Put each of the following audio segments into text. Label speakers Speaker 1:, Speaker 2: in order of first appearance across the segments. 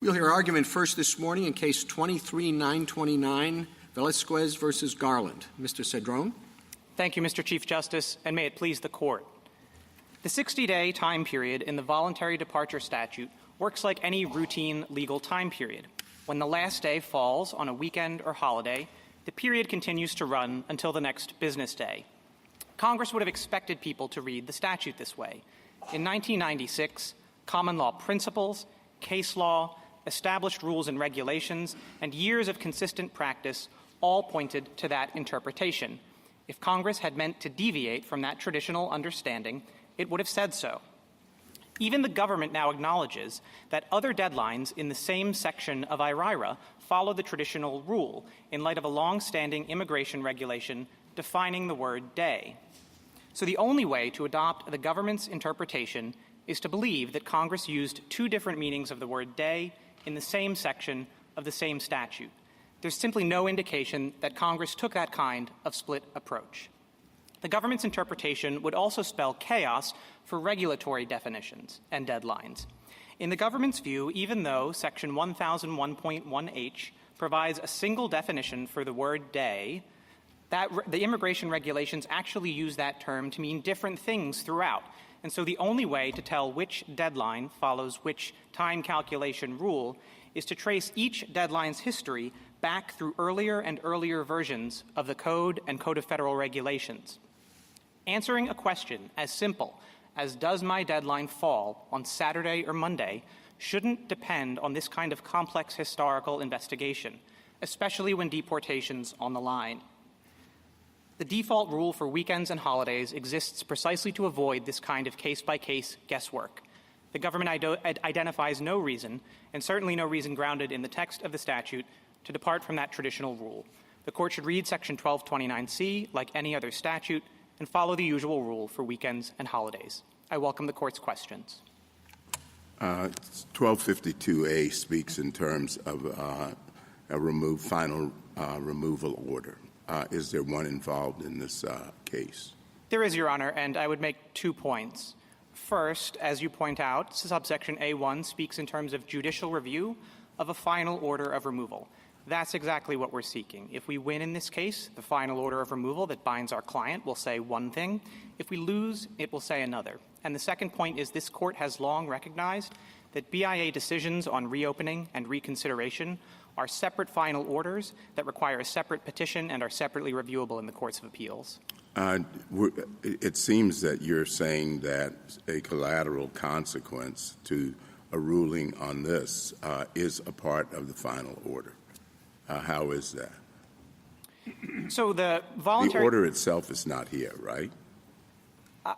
Speaker 1: We'll hear argument first this morning in Case 23-929, Velazquez versus Garland. Mr. Cedrone.
Speaker 2: Thank you, Mr. Chief Justice, and may it please the Court. The 60-day time period in the voluntary departure statute works like any routine legal time period. When the last day falls on a weekend or holiday, the period continues to run until the next business day. Congress would have expected people to read the statute this way. In 1996, common law principles, case law, established rules and regulations, and years of consistent practice all pointed to that interpretation. If Congress had meant to deviate from that traditional understanding, it would have said so. Even the government now acknowledges that other deadlines in the same section of IRIRA follow the traditional rule in light of a long-standing immigration regulation defining the word day. So the only way to adopt the government's interpretation is to believe that Congress used two different meanings of the word day in the same section of the same statute. There's simply no indication that Congress took that kind of split approach. The government's interpretation would also spell chaos for regulatory definitions and deadlines. In the government's view, even though Section 1001.1H provides a single definition for the word day, the immigration regulations actually use that term to mean different things throughout. And so the only way to tell which deadline follows which time calculation rule is to trace each deadline's history back through earlier and earlier versions of the Code and Code of Federal Regulations. Answering a question as simple as does my deadline fall on Saturday or Monday shouldn't depend on this kind of complex historical investigation, especially when deportation's on the line. The default rule for weekends and holidays exists precisely to avoid this kind of case-by-case guesswork. The government identifies no reason, and certainly no reason grounded in the text of the statute, to depart from that traditional rule. The Court should read Section 1229C like any other statute and follow the usual rule for weekends and holidays. I welcome the Court's questions.
Speaker 3: 1252A speaks in terms of a final removal order. Is there one involved in this case?
Speaker 2: There is, Your Honor, and I would make 2 points. First, as you point out, subsection A1 speaks in terms of judicial review of a final order of removal. That's exactly what we're seeking. If we win in this case, the final order of removal that binds our client will say one thing. If we lose, it will say another. And the second point is this Court has long recognized that BIA decisions on reopening and reconsideration are separate final orders that require a separate petition and are separately reviewable in the courts of appeals.
Speaker 3: It seems that you're saying that a collateral consequence to a ruling on this is a part of the final order. How is that?
Speaker 2: So the
Speaker 3: order itself is not here, right?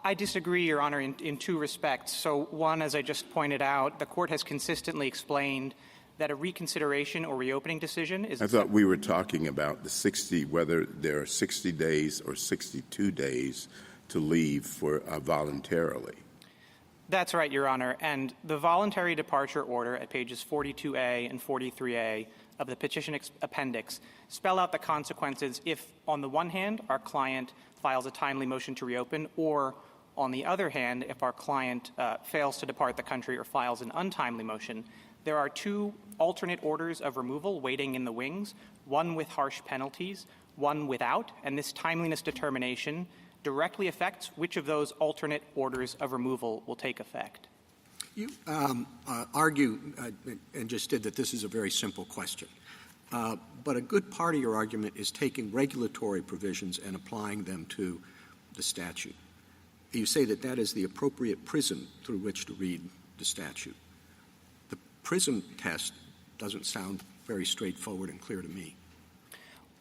Speaker 2: I disagree, Your Honor, in 2 respects. So one, as I just pointed out, the Court has consistently explained that a reconsideration or reopening decision is—
Speaker 3: I thought we were talking about the 60, whether there are 60 days or 62 days to leave for voluntarily.
Speaker 2: That's right, Your Honor. And the voluntary departure order at pages 42A and 43A of the petition appendix spell out the consequences if, on the one hand, our client files a timely motion to reopen, or, on the other hand, if our client fails to depart the country or files an untimely motion. There are 2 alternate orders of removal waiting in the wings, one with harsh penalties, one without, and this timeliness determination directly affects which of those alternate orders of removal will take effect.
Speaker 1: You argue, and just did, that this is a very simple question. But a good part of your argument is taking regulatory provisions and applying them to the statute. You say that that is the appropriate prism through which to read the statute. The prism test doesn't sound very straightforward and clear to me.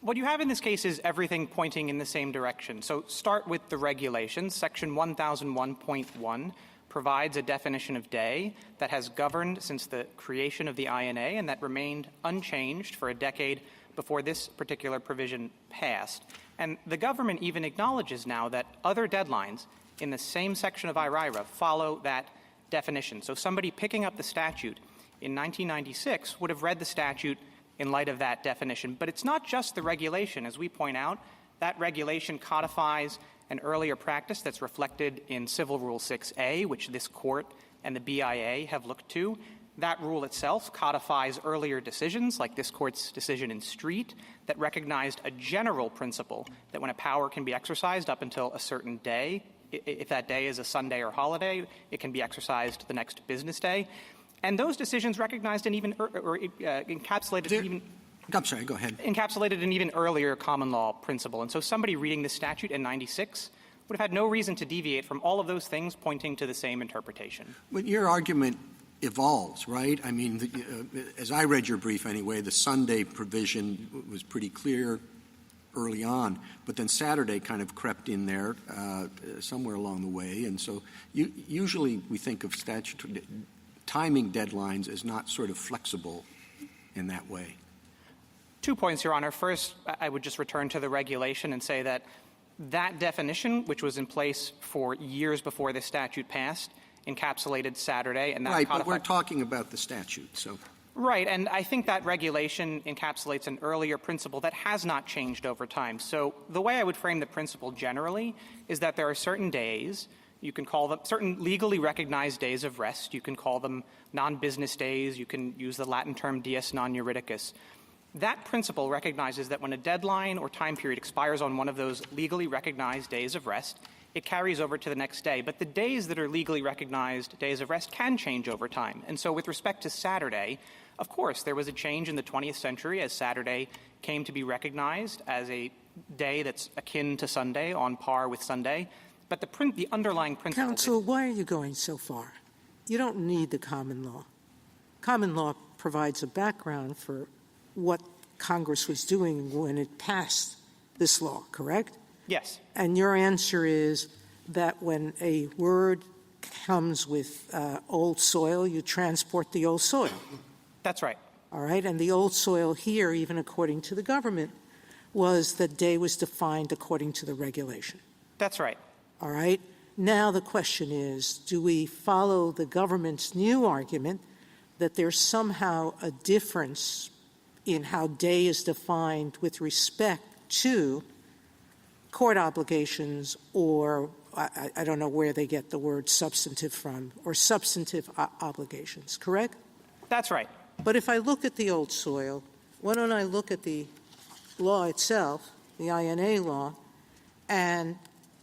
Speaker 2: What you have in this case is everything pointing in the same direction. So start with the regulations. Section 1001.1 provides a definition of day that has governed since the creation of the INA and that remained unchanged for a decade before this particular provision passed. And the government even acknowledges now that other deadlines in the same section of IRIRA follow that definition. So somebody picking up the statute in 1996 would have read the statute in light of that definition. But it's not just the regulation. As we point out, that regulation codifies an earlier practice that's reflected in Civil Rule 6A, which this Court and the BIA have looked to. That rule itself codifies earlier decisions, like this Court's decision in Street, that recognized a general principle that when a power can be exercised up until a certain day, if that day is a Sunday or holiday, it can be exercised the next business day. And those decisions recognized an even encapsulated an even earlier common law principle. And so somebody reading this statute in 96 would have had no reason to deviate from all of those things pointing to the same interpretation.
Speaker 1: But your argument evolves, right? I mean, as I read your brief anyway, the Sunday provision was pretty clear early on, but then Saturday kind of crept in there somewhere along the way. And so usually we think of statute timing deadlines as not sort of flexible in that way.
Speaker 2: 2 points, Your Honor. First, I would just return to the regulation and say that that definition, which was in place for years before this statute passed, encapsulated Saturday, and that
Speaker 1: right,
Speaker 2: codified.
Speaker 1: But we're talking about the statute, so.
Speaker 2: Right, and I think that regulation encapsulates an earlier principle that has not changed over time. So the way I would frame the principle generally is that there are certain days, you can call them certain legally recognized days of rest, you can call them non-business days, you can use the Latin term dies non juridicus. That principle recognizes that when a deadline or time period expires on one of those legally recognized days of rest, it carries over to the next day. But the days that are legally recognized days of rest can change over time. And so with respect to Saturday, of course, there was a change in the 20th century as Saturday came to be recognized as a day that's akin to Sunday, on par with Sunday. But the underlying principle—
Speaker 4: Counsel, why are you going so far? You don't need the common law. Common law provides a background for what Congress was doing when it passed this law, correct?
Speaker 2: Yes.
Speaker 4: And your answer is that when a word comes with old soil, you transport the old soil.
Speaker 2: That's right.
Speaker 4: All right? And the old soil here, even according to the government, was that day was defined according to the regulation.
Speaker 2: That's right.
Speaker 4: All right? Now the question is, do we follow the government's new argument that there's somehow a difference in how day is defined with respect to court obligations, or I don't know where they get the word substantive from, or substantive obligations, correct?
Speaker 2: That's right.
Speaker 4: But if I look at the old soil, why don't I look at the law itself, the INA law, and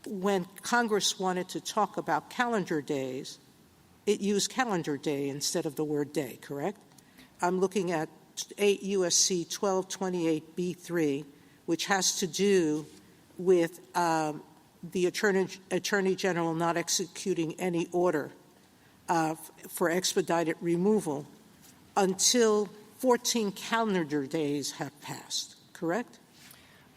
Speaker 4: when Congress wanted to talk about calendar days, it used calendar day instead of the word day, correct? I'm looking at 8 U.S.C. 1228b3, which has to do with the Attorney General not executing any order for expedited removal until 14 calendar days have passed, correct?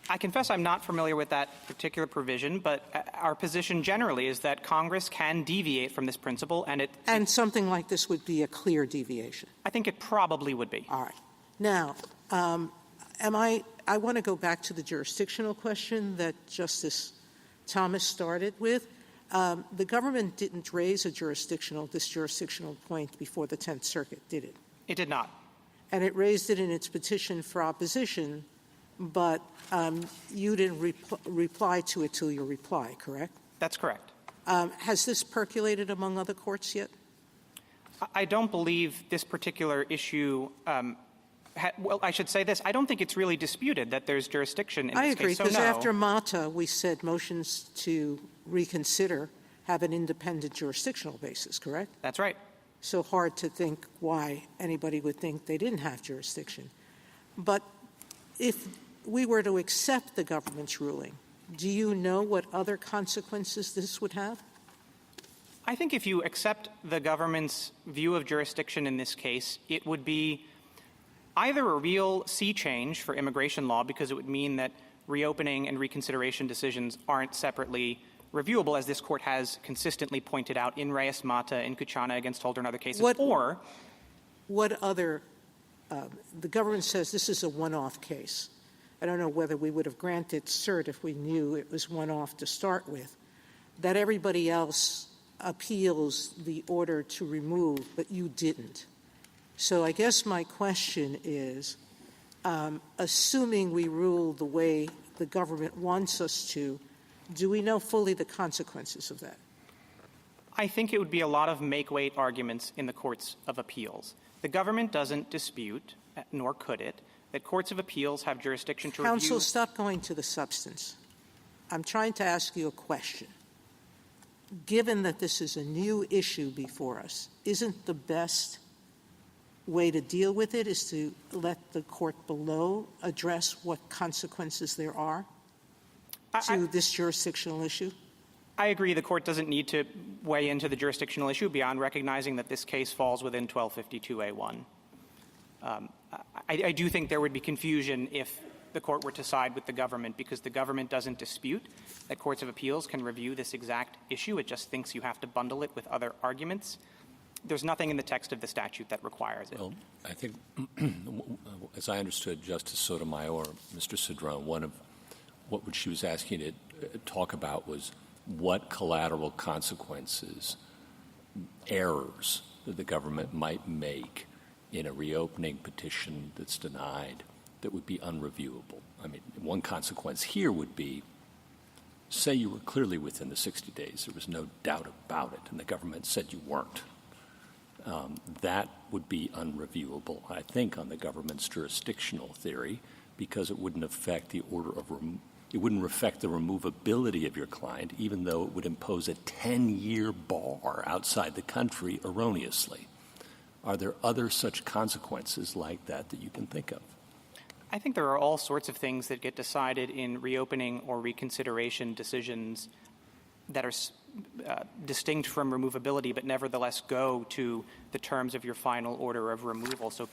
Speaker 2: I confess I'm not familiar with that particular provision, but our position generally is that Congress can deviate from this principle, and
Speaker 4: something like this would be a clear deviation.
Speaker 2: I think it probably would be.
Speaker 4: All right. Now, I want to go back to the jurisdictional question that Justice Thomas started with. The government didn't raise this jurisdictional point before the 10th Circuit, did it?
Speaker 2: It did not.
Speaker 4: And it raised it in its petition for opposition, but you didn't reply to it till your reply, correct?
Speaker 2: That's correct.
Speaker 4: Has this percolated among other courts yet?
Speaker 2: I don't believe this particular issue well, I should say this. I don't think it's really disputed that there's jurisdiction in this case.
Speaker 4: I agree,
Speaker 2: so
Speaker 4: because
Speaker 2: no.
Speaker 4: after Mata, we said motions to reconsider have an independent jurisdictional basis, correct?
Speaker 2: That's right.
Speaker 4: So hard to think why anybody would think they didn't have jurisdiction. But if we were to accept the government's ruling, do you know what other consequences this would have?
Speaker 2: I think if you accept the government's view of jurisdiction in this case, it would be either a real sea change for immigration law, because it would mean that reopening and reconsideration decisions aren't separately reviewable, as this Court has consistently pointed out in Reyes Mata, in Kuchana against Holder, and other cases.
Speaker 4: What other the government says this is a one-off case. I don't know whether we would have granted cert if we knew it was one-off to start with, that everybody else appeals the order to remove, but you didn't. So I guess my question is, assuming we rule the way the government wants us to, do we know fully the consequences of that?
Speaker 2: I think it would be a lot of make-weight arguments in the courts of appeals. The government doesn't dispute, nor could it, that courts of appeals have jurisdiction to review—
Speaker 4: Counsel, stop going to the substance. I'm trying to ask you a question. Given that this is a new issue before us, isn't the best way to deal with it is to let the court below address what consequences there are to this jurisdictional issue?
Speaker 2: I agree the court doesn't need to weigh into the jurisdictional issue beyond recognizing that this case falls within 1252A1. I do think there would be confusion if the court were to side with the government, because the government doesn't dispute that courts of appeals can review this exact issue. It just thinks you have to bundle it with other arguments. There's nothing in the text of the statute that requires it.
Speaker 5: Well, I think, as I understood Justice Sotomayor, Mr. Cedrone, one of what she was asking to talk about was what collateral consequences, errors that the government might make in a reopening petition that's denied that would be unreviewable. I mean, one consequence here would be, say you were clearly within the 60 days. There was no doubt about it, and the government said you weren't. That would be unreviewable, I think, on the government's jurisdictional theory, because it wouldn't affect the it wouldn't affect the removability of your client, even though it would impose a 10-year bar outside the country erroneously. Are there other such consequences like that that you can think of?
Speaker 2: I think there are all sorts of things that get decided in reopening or reconsideration decisions that are distinct from removability, but nevertheless go to the terms of your final order of removal. So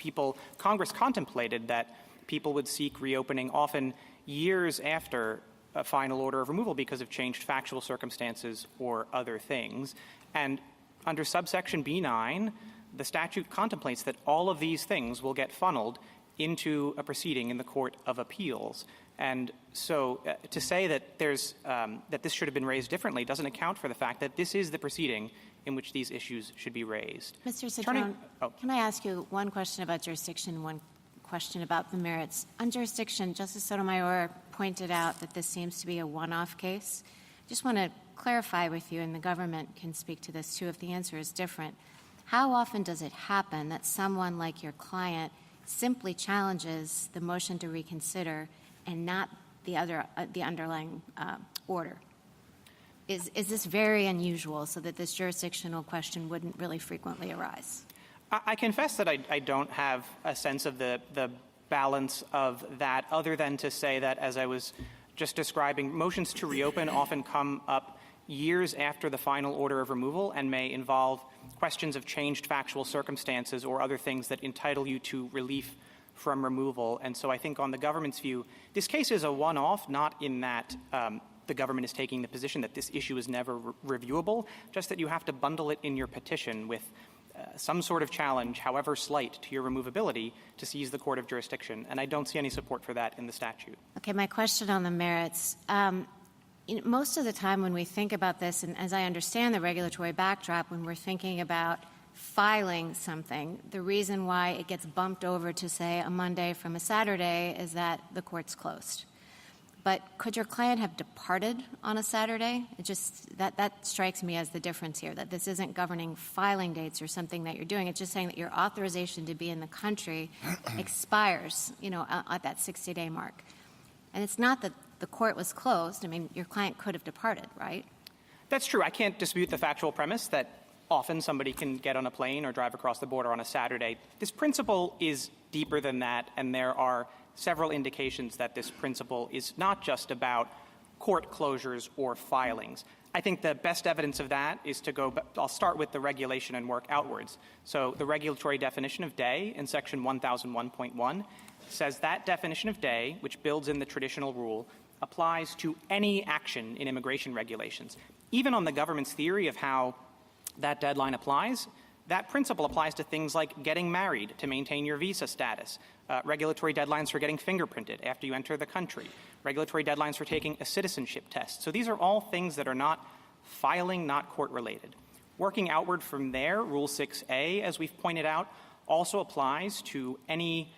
Speaker 2: Congress contemplated that people would seek reopening often years after a final order of removal because of changed factual circumstances or other things. And under subsection B9, the statute contemplates that all of these things will get funneled into a proceeding in the Court of Appeals. And so to say that that this should have been raised differently doesn't account for the fact that this is the proceeding in which these issues should be raised.
Speaker 6: Mr. Cedrone, can I ask you one question about jurisdiction, one question about the merits? On jurisdiction, Justice Sotomayor pointed out that this seems to be a one-off case. I just want to clarify with you, and the government can speak to this too if the answer is different. How often does it happen that someone like your client simply challenges the motion to reconsider and not the underlying order? Is this very unusual so that this jurisdictional question wouldn't really frequently arise?
Speaker 2: I confess that I don't have a sense of the balance of that, other than to say that, as I was just describing, motions to reopen often come up years after the final order of removal and may involve questions of changed factual circumstances or other things that entitle you to relief from removal. And so I think on the government's view, this case is a one-off, not in that the government is taking the position that this issue is never reviewable, just that you have to bundle it in your petition with some sort of challenge, however slight, to your removability to seize the court of jurisdiction. And I don't see any support for that in the statute.
Speaker 6: Okay, my question on the merits. Most of the time when we think about this, and as I understand the regulatory backdrop, when we're thinking about filing something, the reason why it gets bumped over to, say, a Monday from a Saturday is that the court's closed. But could your client have departed on a Saturday? It just that strikes me as the difference here, that this isn't governing filing dates or something that you're doing. It's just saying that your authorization to be in the country expires, at that 60-day mark. And it's not that the court was closed. I mean, your client could have departed, right?
Speaker 2: That's true. I can't dispute the factual premise that often somebody can get on a plane or drive across the border on a Saturday. This principle is deeper than that, and there are several indications that this principle is not just about court closures or filings. I think the best evidence of that is I'll start with the regulation and work outwards. So the regulatory definition of day in section 1001.1 says that definition of day, which builds in the traditional rule, applies to any action in immigration regulations. Even on the government's theory of how that deadline applies, that principle applies to things like getting married to maintain your visa status, regulatory deadlines for getting fingerprinted after you enter the country, regulatory deadlines for taking a citizenship test. So these are all things that are not filing, not court-related. Working outward from there, Rule 6A, as we've pointed out, also applies to any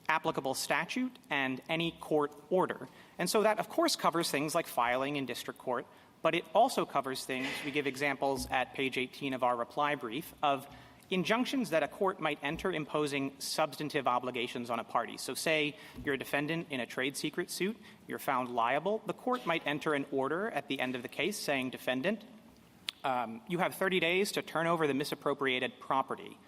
Speaker 2: applicable statute and any court order. And so that, of course, covers things like filing in district court, But it also covers things, we give examples at page 18 of our reply brief, of injunctions that a court might enter imposing substantive obligations on a party. So say you're a defendant in a trade secret suit, you're found liable, the court might enter an order at the end of the case saying, defendant, you have 30 days to turn over the misappropriated property.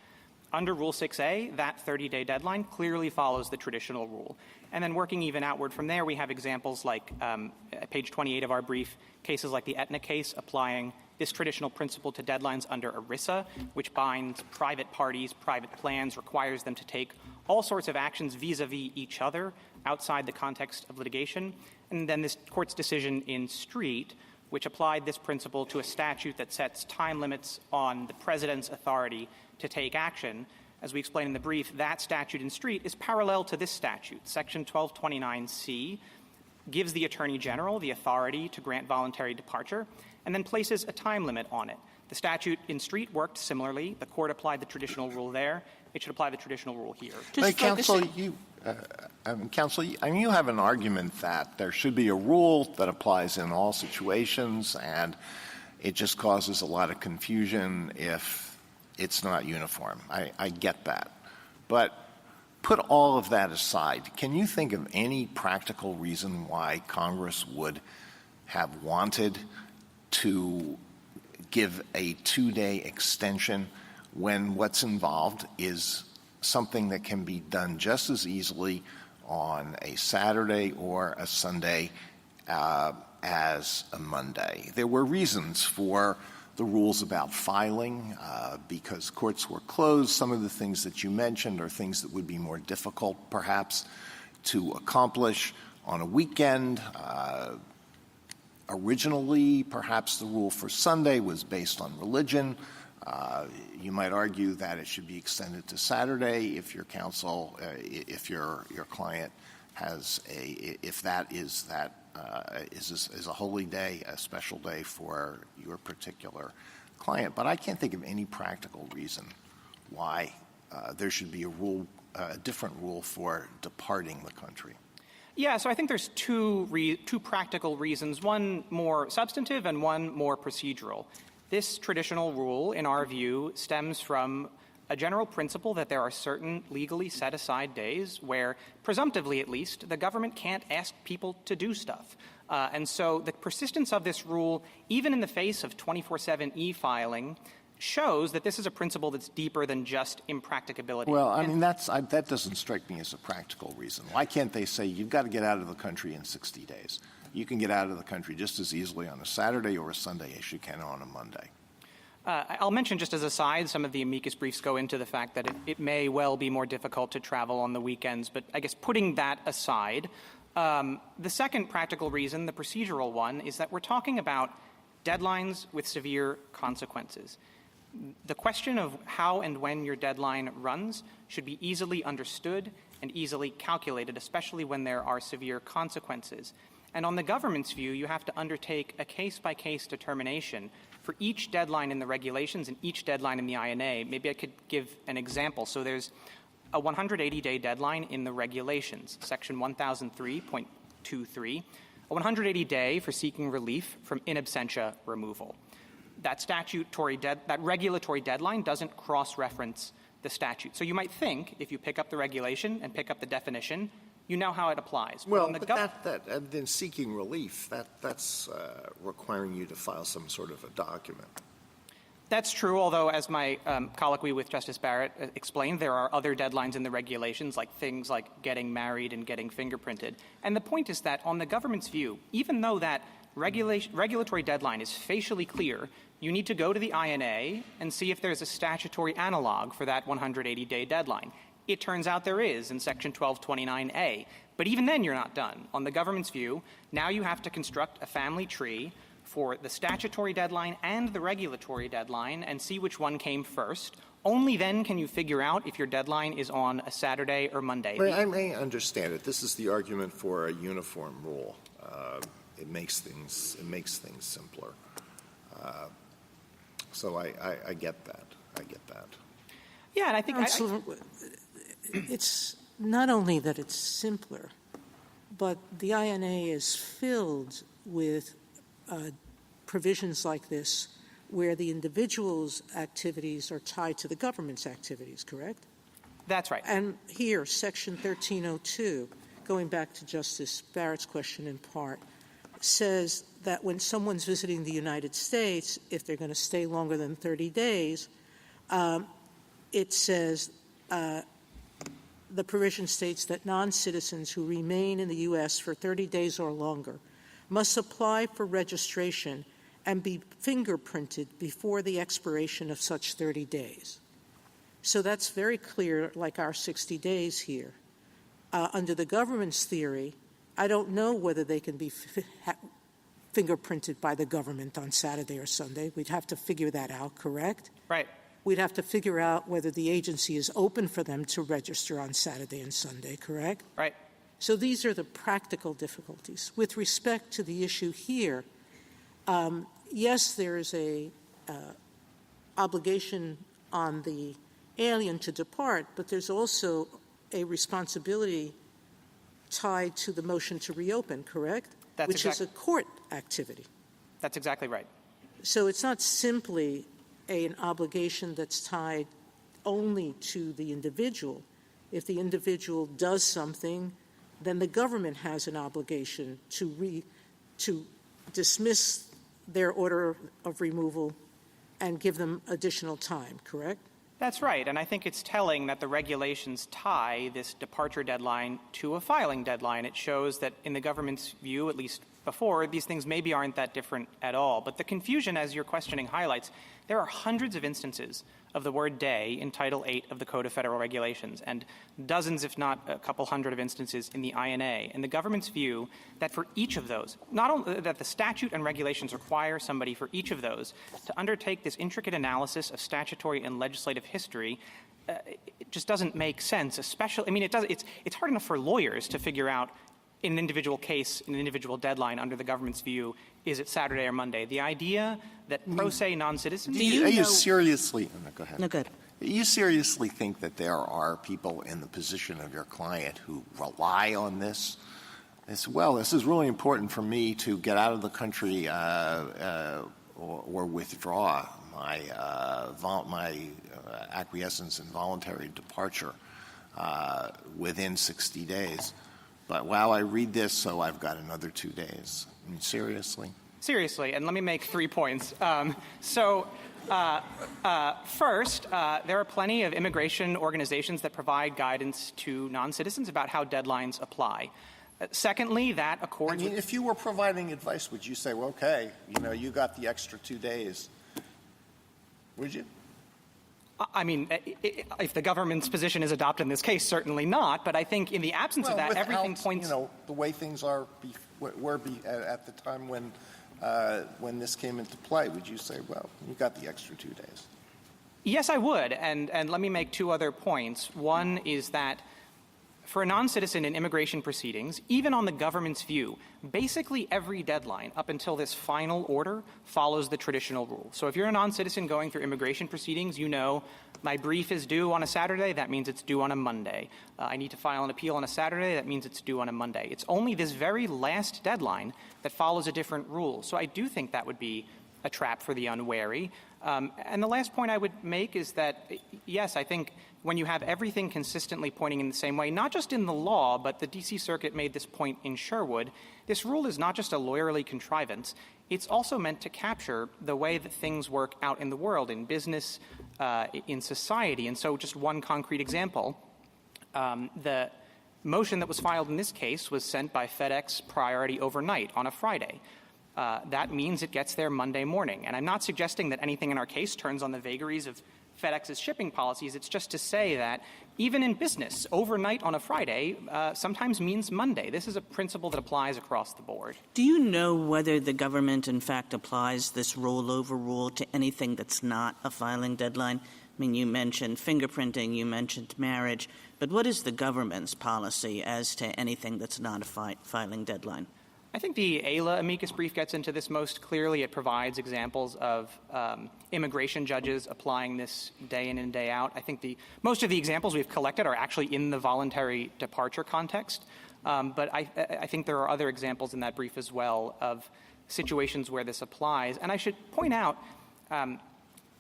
Speaker 2: Under Rule 6a, that 30-day deadline clearly follows the traditional rule. And then working even outward from there, we have examples like at page 28 of our brief, cases like the Att'y case applying this traditional principle to deadlines under ERISA, which binds private parties, private plans, requires them to take all sorts of actions vis-a-vis each other outside the context of litigation. And then this court's decision in Street, which applied this principle to a statute that sets time limits on the president's authority to take action. As we explained in the brief, that statute in Street is parallel to this statute. Section 1229C gives the Attorney General the authority to grant voluntary departure and then places a time limit on it. The statute in Street worked similarly. The court applied the traditional rule there. It should apply the traditional rule here.
Speaker 7: Counsel, you have an argument that there should be a rule that applies in all situations, and it just causes a lot of confusion if it's not uniform. I get that. But put all of that aside. Can you think of any practical reason why Congress would have wanted to give a 2-day extension when what's involved is something that can be done just as easily on a Saturday or a Sunday as a Monday? There were reasons for the rules about filing because courts were closed. Some of the things that you mentioned are things that would be more difficult, perhaps, to accomplish on a weekend. Originally, perhaps the rule for Sunday was based on religion. You might argue that it should be extended to Saturday if your counsel, if your client has if that is a holy day, a special day for your particular client. But I can't think of any practical reason why there should be a different rule for departing the country.
Speaker 2: Yeah, so I think there's two practical reasons, one more substantive and one more procedural. This traditional rule, in our view, stems from a general principle that there are certain legally set-aside days where, presumptively at least, the government can't ask people to do stuff. And so the persistence of this rule, even in the face of 24/7 e-filing, shows that this is a principle that's deeper than just impracticability.
Speaker 7: Well, I mean, that doesn't strike me as a practical reason. Why can't they say you've got to get out of the country in 60 days? You can get out of the country just as easily on a Saturday or a Sunday as you can on a Monday.
Speaker 2: I'll mention just as a side, some of the amicus briefs go into the fact that it may well be more difficult to travel on the weekends. But I guess putting that aside, the second practical reason, the procedural one, is that we're talking about deadlines with severe consequences. The question of how and when your deadline runs should be easily understood and easily calculated, especially when there are severe consequences. And on the government's view, you have to undertake a case-by-case determination for each deadline in the regulations and each deadline in the INA. Maybe I could give an example. So there's a 180-day deadline in the regulations, Section 1003.23, a 180-day for seeking relief from in absentia removal. That that regulatory deadline doesn't cross-reference the statute. So you might think, if you pick up the regulation and pick up the definition, you know how it applies.
Speaker 7: Well, but then seeking relief, that's requiring you to file some sort of a document.
Speaker 2: That's true, although as my colloquy with Justice Barrett explained, there are other deadlines in the regulations, like things like getting married and getting fingerprinted. And the point is that on the government's view, even though that regulatory deadline is facially clear, you need to go to the INA and see if there's a statutory analog for that 180-day deadline. It turns out there is in Section 1229A. But even then, you're not done. On the government's view, now you have to construct a family tree for the statutory deadline and the regulatory deadline and see which one came first. Only then can you figure out if your deadline is on a Saturday or Monday.
Speaker 7: Well, I may understand it. This is the argument for a uniform rule. It makes things simpler. So I get that. I get that.
Speaker 2: Yeah, and I think
Speaker 4: it's not only that it's simpler, but the INA is filled with provisions like this where the individual's activities are tied to the government's activities, correct?
Speaker 2: That's right.
Speaker 4: And here, Section 1302, going back to Justice Barrett's question in part, says that when someone's visiting the United States, if they're going to stay longer than 30 days, it says the provision states that non-citizens who remain in the U.S. for 30 days or longer must apply for registration and be fingerprinted before the expiration of such 30 days. So that's very clear, like our 60 days here. Under the government's theory, I don't know whether they can be fingerprinted by the government on Saturday or Sunday. We'd have to figure that out, correct?
Speaker 2: Right.
Speaker 4: We'd have to figure out whether the agency is open for them to register on Saturday and Sunday, correct?
Speaker 2: Right.
Speaker 4: So these are the practical difficulties. With respect to the issue here, yes, there is a obligation on the alien to depart, but there's also a responsibility tied to the motion to reopen, correct? Which is a court activity.
Speaker 2: That's exactly right.
Speaker 4: So it's not simply an obligation that's tied only to the individual. If the individual does something, then the government has an obligation to dismiss their order of removal and give them additional time, correct?
Speaker 2: That's right, and I think it's telling that the regulations tie this departure deadline to a filing deadline. It shows that in the government's view, at least before, these things maybe aren't that different at all. But the confusion, as your questioning highlights, there are hundreds of instances of the word day in Title VIII of the Code of Federal Regulations, and dozens, if not a couple hundred of instances in the INA. And the government's view that for each of those, not only that the statute and regulations require somebody for each of those to undertake this intricate analysis of statutory and legislative history, it just doesn't make sense. Especially, I mean, it's hard enough for lawyers to figure out in an individual case, in an individual deadline under the government's view, is it Saturday or Monday? The idea that pro se non-citizens...
Speaker 7: You seriously... No, go ahead.
Speaker 4: No, good.
Speaker 7: You seriously think that there are people in the position of your client who rely on this? As well, this is really important for me to get out of the country or withdraw my acquiescence in voluntary departure within 60 days. But while I read this, so I've got another 2 days. I mean, seriously?
Speaker 2: Seriously, and let me make 3 points. First, there are plenty of immigration organizations that provide guidance to non-citizens about how deadlines apply. Secondly, that accords
Speaker 7: with... if you were providing advice, would you say, well, okay, you got the extra 2 days? Would you?
Speaker 2: I mean, if the government's position is adopted in this case, certainly not. But I think in the absence of that, everything points...
Speaker 7: the way things were at the time when this came into play, would you say, well, you got the extra 2 days?
Speaker 2: Yes, I would. And let me make 2 other points. One is that for a non-citizen in immigration proceedings, even on the government's view, basically every deadline up until this final order follows the traditional rule. So if you're a non-citizen going through immigration proceedings, you know my brief is due on a Saturday, that means it's due on a Monday. I need to file an appeal on a Saturday, that means it's due on a Monday. It's only this very last deadline that follows a different rule. So I do think that would be a trap for the unwary. And the last point I would make is that, yes, I think when you have everything consistently pointing in the same way, not just in the law, but the D.C. Circuit made this point in Sherwood, this rule is not just a lawyerly contrivance. It's also meant to capture the way that things work out in the world, in business, in society. And so just one concrete example, the motion that was filed in this case was sent by FedEx priority overnight on a Friday. That means it gets there Monday morning. And I'm not suggesting that anything in our case turns on the vagaries of FedEx's shipping policies. It's just to say that even in business, overnight on a Friday sometimes means Monday. This is a principle that applies across the board.
Speaker 8: Do you know whether the government, in fact, applies this rollover rule to anything that's not a filing deadline? I mean, you mentioned fingerprinting, you mentioned marriage, but what is the government's policy as to anything that's not a filing deadline?
Speaker 2: I think the AILA amicus brief gets into this most clearly. It provides examples of immigration judges applying this day in and day out. I think most of the examples we've collected are actually in the voluntary departure context. But I think there are other examples in that brief as well of situations where this applies. And I should point out,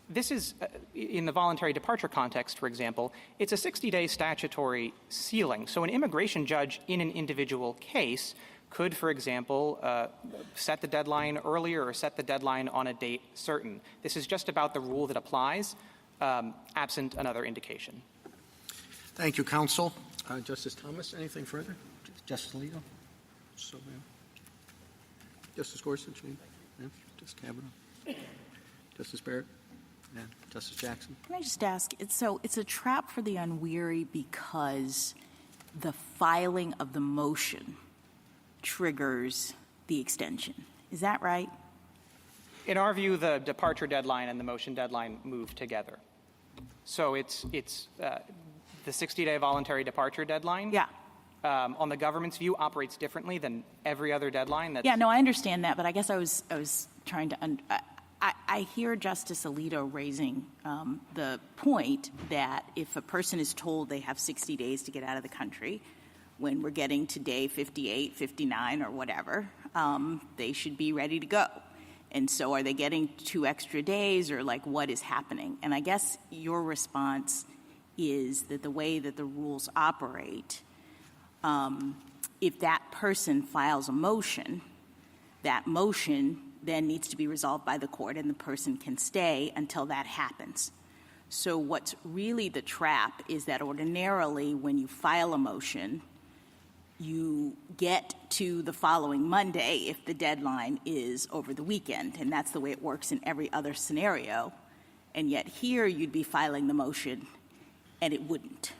Speaker 2: this is, in the voluntary departure context, for example, it's a 60-day statutory ceiling. So an immigration judge in an individual case could, for example, set the deadline earlier or set the deadline on a date certain. This is just about the rule that applies, absent another indication.
Speaker 1: Thank you, counsel. Justice Thomas, anything further? Justice Alito? So, Justice Gorsuch? Yeah. Justice Kavanaugh? Justice Barrett? Yeah. Justice Jackson?
Speaker 9: Can I just ask, it's a trap for the unwary because the filing of the motion triggers the extension. Is that right?
Speaker 2: In our view, the departure deadline and the motion deadline move together. So it's the 60-day voluntary departure deadline.
Speaker 9: Yeah.
Speaker 2: On the government's view, operates differently than every other deadline.
Speaker 9: Yeah, no, I understand that, but I guess I was trying to I hear Justice Alito raising the point that if a person is told they have 60 days to get out of the country, when we're getting to day 58, 59, or whatever, they should be ready to go. And so are they getting 2 extra days, or like what is happening? And I guess your response is that the way that the rules operate, if that person files a motion, that motion then needs to be resolved by the court, and the person can stay until that happens. So what's really the trap is that ordinarily when you file a motion, you get to the following Monday if the deadline is over the weekend, and that's the way it works in every other scenario. And yet here you'd be filing the motion, and it wouldn't.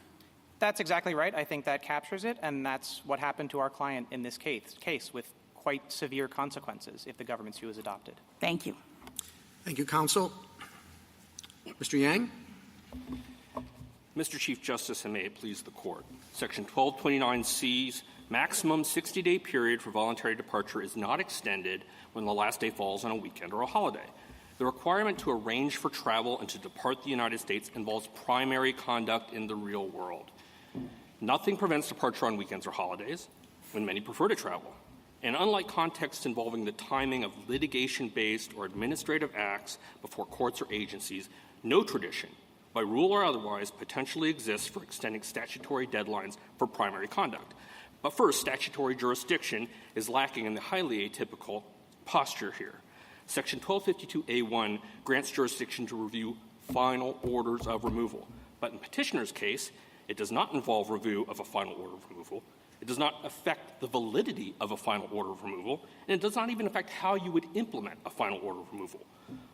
Speaker 2: That's exactly right. I think that captures it, and that's what happened to our client in this case with quite severe consequences if the government's view is adopted.
Speaker 9: Thank you.
Speaker 1: Thank you, counsel. Mr. Yang?
Speaker 10: Mr. Chief Justice, and may it please the Court, Section 1229C's maximum 60-day period for voluntary departure is not extended when the last day falls on a weekend or a holiday. The requirement to arrange for travel and to depart the United States involves primary conduct in the real world. Nothing prevents departure on weekends or holidays, when many prefer to travel. And unlike contexts involving the timing of litigation-based or administrative acts before courts or agencies, no tradition, by rule or otherwise, potentially exists for extending statutory deadlines for primary conduct. But first, statutory jurisdiction is lacking in the highly atypical posture here. Section 1252A1 grants jurisdiction to review final orders of removal. But in petitioner's case, it does not involve review of a final order of removal. It does not affect the validity of a final order of removal, and it does not even affect how you would implement a final order of removal.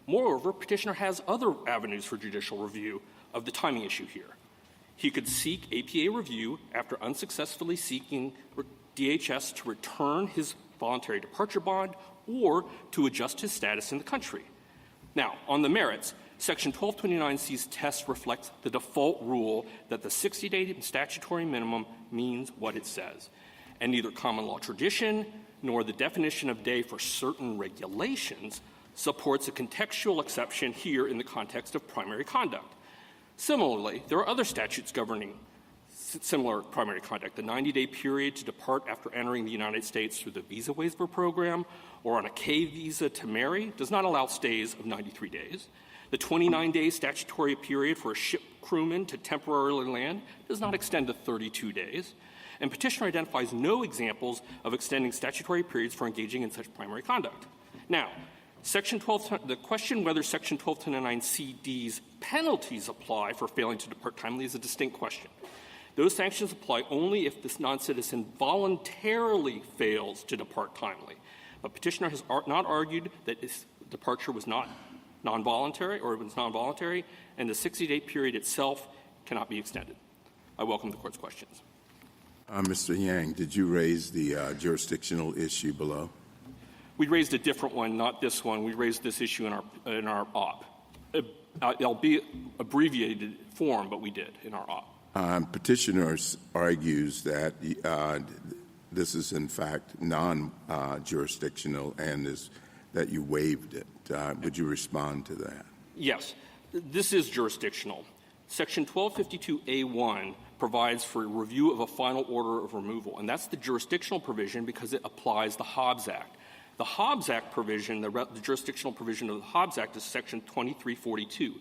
Speaker 10: Moreover, petitioner has other avenues for judicial review of the timing issue here. He could seek APA review after unsuccessfully seeking DHS to return his voluntary departure bond or to adjust his status in the country. Now, on the merits, Section 1229C's test reflects the default rule that the 60-day statutory minimum means what it says, and neither common law tradition nor the definition of day for certain regulations supports a contextual exception here in the context of primary conduct. Similarly, there are other statutes governing similar primary conduct. The 90-day period to depart after entering the United States through the visa waiver program or on a K visa to marry does not allow stays of 93 days. The 29-day statutory period for a ship crewman to temporarily land does not extend to 32 days. And petitioner identifies no examples of extending statutory periods for engaging in such primary conduct. Now, the question whether Section 1229CD's penalties apply for failing to depart timely is a distinct question. Those sanctions apply only if this noncitizen voluntarily fails to depart timely. But petitioner has not argued that his departure was not non-voluntary or it was non-voluntary, and the 60-day period itself cannot be extended. I welcome the Court's questions.
Speaker 3: Mr. Yang, did you raise the jurisdictional issue below?
Speaker 10: We raised a different one, not this one. We raised this issue in our op. It'll be abbreviated form, but we did in our op.
Speaker 3: Petitioners argues that this is in fact non-jurisdictional and that you waived it. Would you respond to that?
Speaker 10: Yes. This is jurisdictional. Section 1252A1 provides for review of a final order of removal, and that's the jurisdictional provision because it applies the Hobbs Act. The Hobbs Act provision, the jurisdictional provision of the Hobbs Act, is Section 2342.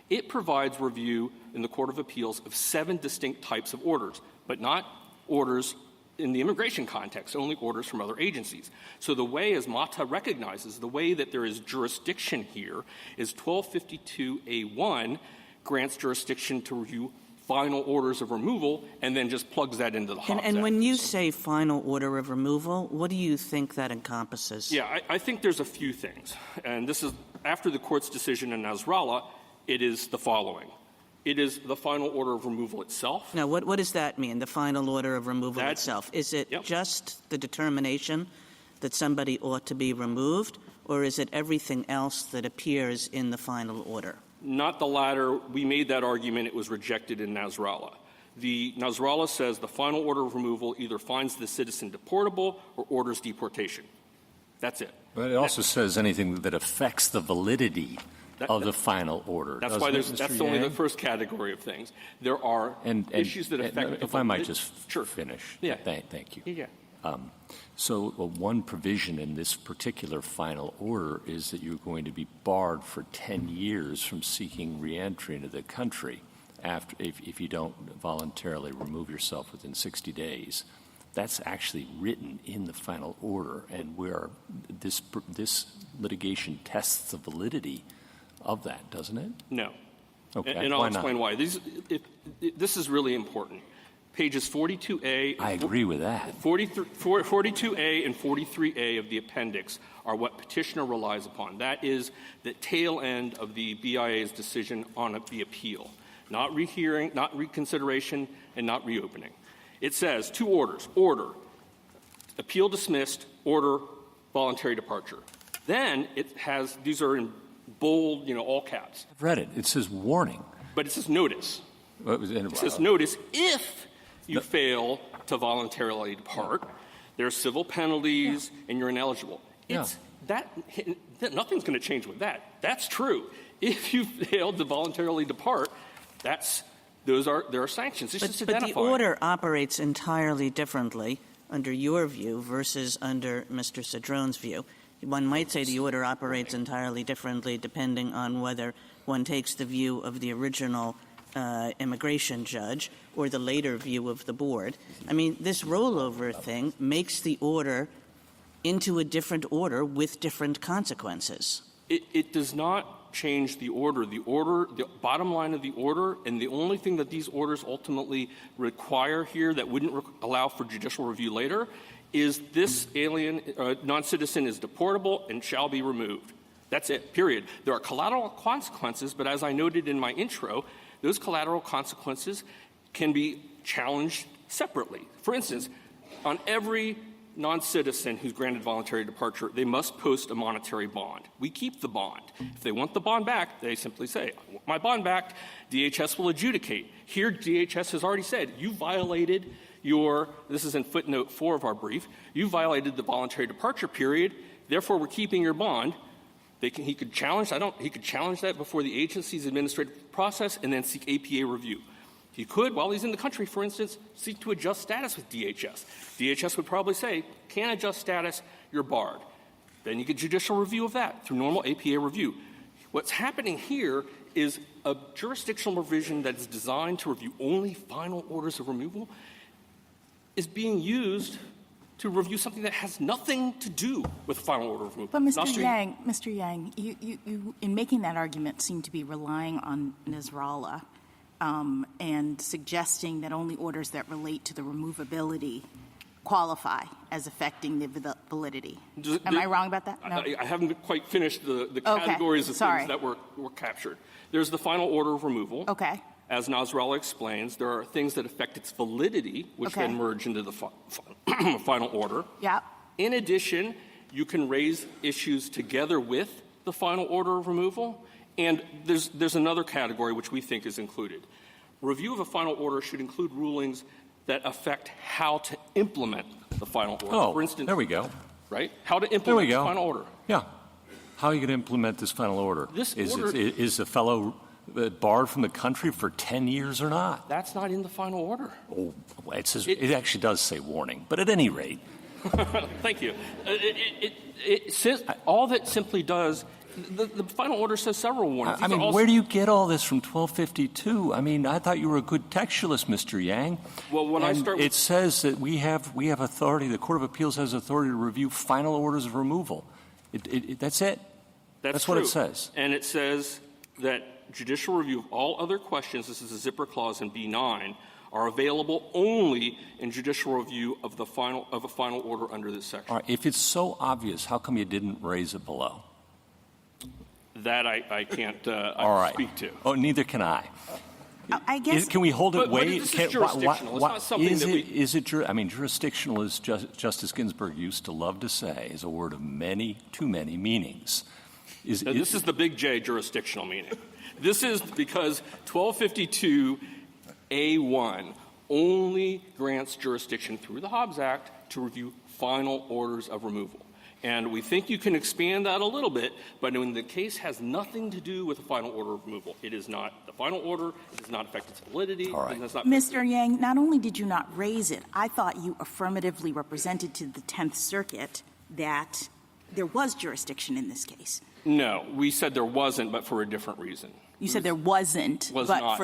Speaker 10: It provides review in the Court of Appeals of 7 distinct types of orders, but not orders in the immigration context, only orders from other agencies. So the way, as Mata recognizes, the way that there is jurisdiction here is 1252A1 grants jurisdiction to review final orders of removal and then just plugs that into the Hobbs Act.
Speaker 8: And when you say final order of removal, what do you think that encompasses?
Speaker 10: Yeah, I think there's a few things. And this is after the Court's decision in Nasrallah, it is the following. It is the final order of removal itself.
Speaker 8: Now, what does that mean, the final order of removal itself? Is it just the determination that somebody ought to be removed, or is it everything else that appears in the final order?
Speaker 10: Not the latter. We made that argument. It was rejected in Nasrallah. The Nasrallah says the final order of removal either finds the citizen deportable or orders deportation. That's it.
Speaker 5: But it also says anything that affects the validity of the final order.
Speaker 10: That's why that's only the first category of things. There are issues that affect.
Speaker 5: If I might just finish.
Speaker 10: Yeah.
Speaker 5: Thank you.
Speaker 10: Yeah.
Speaker 5: So one provision in this particular final order is that you're going to be barred for 10 years from seeking reentry into the country if you don't voluntarily remove yourself within 60 days. That's actually written in the final order, and this litigation tests the validity of that, doesn't it?
Speaker 10: No.
Speaker 5: Okay.
Speaker 10: And I'll explain why. This is really important. Pages 42A.
Speaker 5: I agree with that.
Speaker 10: 42A and 43A of the appendix are what petitioner relies upon. That is the tail end of the BIA's decision on the appeal. Not rehearing, not reconsideration, and not reopening. It says 2 orders. Order, appeal dismissed, order, voluntary departure. Then it has, these are in bold, all caps.
Speaker 5: I've read it. It says warning.
Speaker 10: But it says notice. It says notice if you fail to voluntarily depart. There are civil penalties, and you're ineligible. Nothing's going to change with that. That's true. If you failed to voluntarily depart, there are sanctions. It's just identifying.
Speaker 8: But the order operates entirely differently under your view versus under Mr. Cedrone's view. One might say the order operates entirely differently depending on whether one takes the view of the original immigration judge or the later view of the board. I mean, this rollover thing makes the order into a different order with different consequences.
Speaker 10: It does not change the order. The bottom line of the order, and the only thing that these orders ultimately require here that wouldn't allow for judicial review later, is this alien, non-citizen is deportable and shall be removed. That's it, period. There are collateral consequences, but as I noted in my intro, those collateral consequences can be challenged separately. For instance, on every non-citizen who's granted voluntary departure, they must post a monetary bond. We keep the bond. If they want the bond back, they simply say, I want my bond back. DHS will adjudicate. Here, DHS has already said, you violated this is in footnote 4 of our brief, you violated the voluntary departure period, therefore we're keeping your bond. He could challenge that before the agency's administrative process and then seek APA review. He could, while he's in the country, for instance, seek to adjust status with DHS. DHS would probably say, can't adjust status, you're barred. Then you get judicial review of that through normal APA review. What's happening here is a jurisdictional provision that is designed to review only final orders of removal is being used to review something that has nothing to do with final order of removal.
Speaker 9: But Mr. Yang, you in making that argument seem to be relying on Nasrallah and suggesting that only orders that relate to the removability qualify as affecting the validity. Am I wrong about that? No?
Speaker 10: I haven't quite finished the categories of things that were captured. There's the final order of removal.
Speaker 9: Okay.
Speaker 10: As Nasrallah explains, there are things that affect its validity, which then merge into the final order.
Speaker 9: Yeah.
Speaker 10: In addition, you can raise issues together with the final order of removal. And there's another category which we think is included. Review of a final order should include rulings that affect how to implement the final order.
Speaker 5: Oh,
Speaker 10: for instance,
Speaker 5: there we go.
Speaker 10: Right? How to implement the final order.
Speaker 5: Yeah. How are you going to implement this final order? Is a fellow barred from the country for 10 years or not?
Speaker 10: That's not in the final order.
Speaker 5: Oh, it actually does say warning. But at any rate,
Speaker 10: Thank you. All that simply does, the final order says several warnings.
Speaker 5: I mean, where do you get all this from 1252? I mean, I thought you were a good textualist, Mr. Yang.
Speaker 10: Well, when I start with
Speaker 5: it says that we have authority, the Court of Appeals has authority to review final orders of removal. That's it. That's what it says.
Speaker 10: And it says that judicial review of all other questions, this is a zipper clause in B9, are available only in judicial review of a final order under this section.
Speaker 5: All right. If it's so obvious, how come you didn't raise it below?
Speaker 10: That I can't speak to.
Speaker 5: Oh, neither can I.
Speaker 9: I guess.
Speaker 5: Can we hold it?
Speaker 10: But this is jurisdictional. It's not something that we.
Speaker 5: Is it? I mean, jurisdictional, as Justice Ginsburg used to love to say, is a word of too many meanings.
Speaker 10: This is the big J jurisdictional meaning. This is because 1252A1 only grants jurisdiction through the Hobbs Act to review final orders of removal. And we think you can expand that a little bit, but when the case has nothing to do with the final order of removal, it is not the final order, it does not affect its validity.
Speaker 5: All right.
Speaker 9: Mr. Yang, not only did you not raise it, I thought you affirmatively represented to the 10th Circuit that there was jurisdiction in this case.
Speaker 10: No, we said there wasn't, but for a different reason.
Speaker 9: You said there wasn't, but not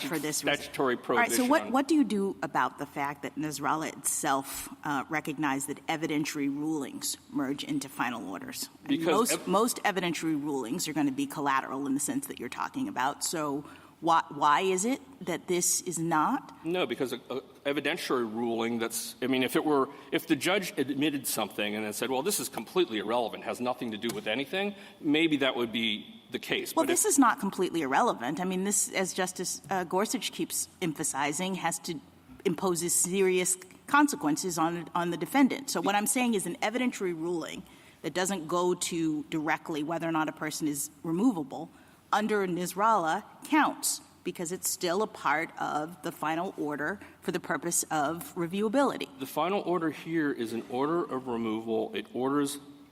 Speaker 9: for this reason.
Speaker 10: Statutory prohibition.
Speaker 9: All right, so what do you do about the fact that Nasrallah itself recognized that evidentiary rulings merge into final orders?
Speaker 10: Because
Speaker 9: most evidentiary rulings are going to be collateral in the sense that you're talking about. So why is it that this is not?
Speaker 10: No, because an evidentiary ruling if the judge admitted something and then said, well, this is completely irrelevant, has nothing to do with anything, maybe that would be the case.
Speaker 9: Well, this is not completely irrelevant. I mean, this, as Justice Gorsuch keeps emphasizing, has to impose serious consequences on the defendant. So what I'm saying is an evidentiary ruling that doesn't go to directly whether or not a person is removable under Nasrallah counts because it's still a part of the final order for the purpose of reviewability.
Speaker 10: The final order here is an order of removal. It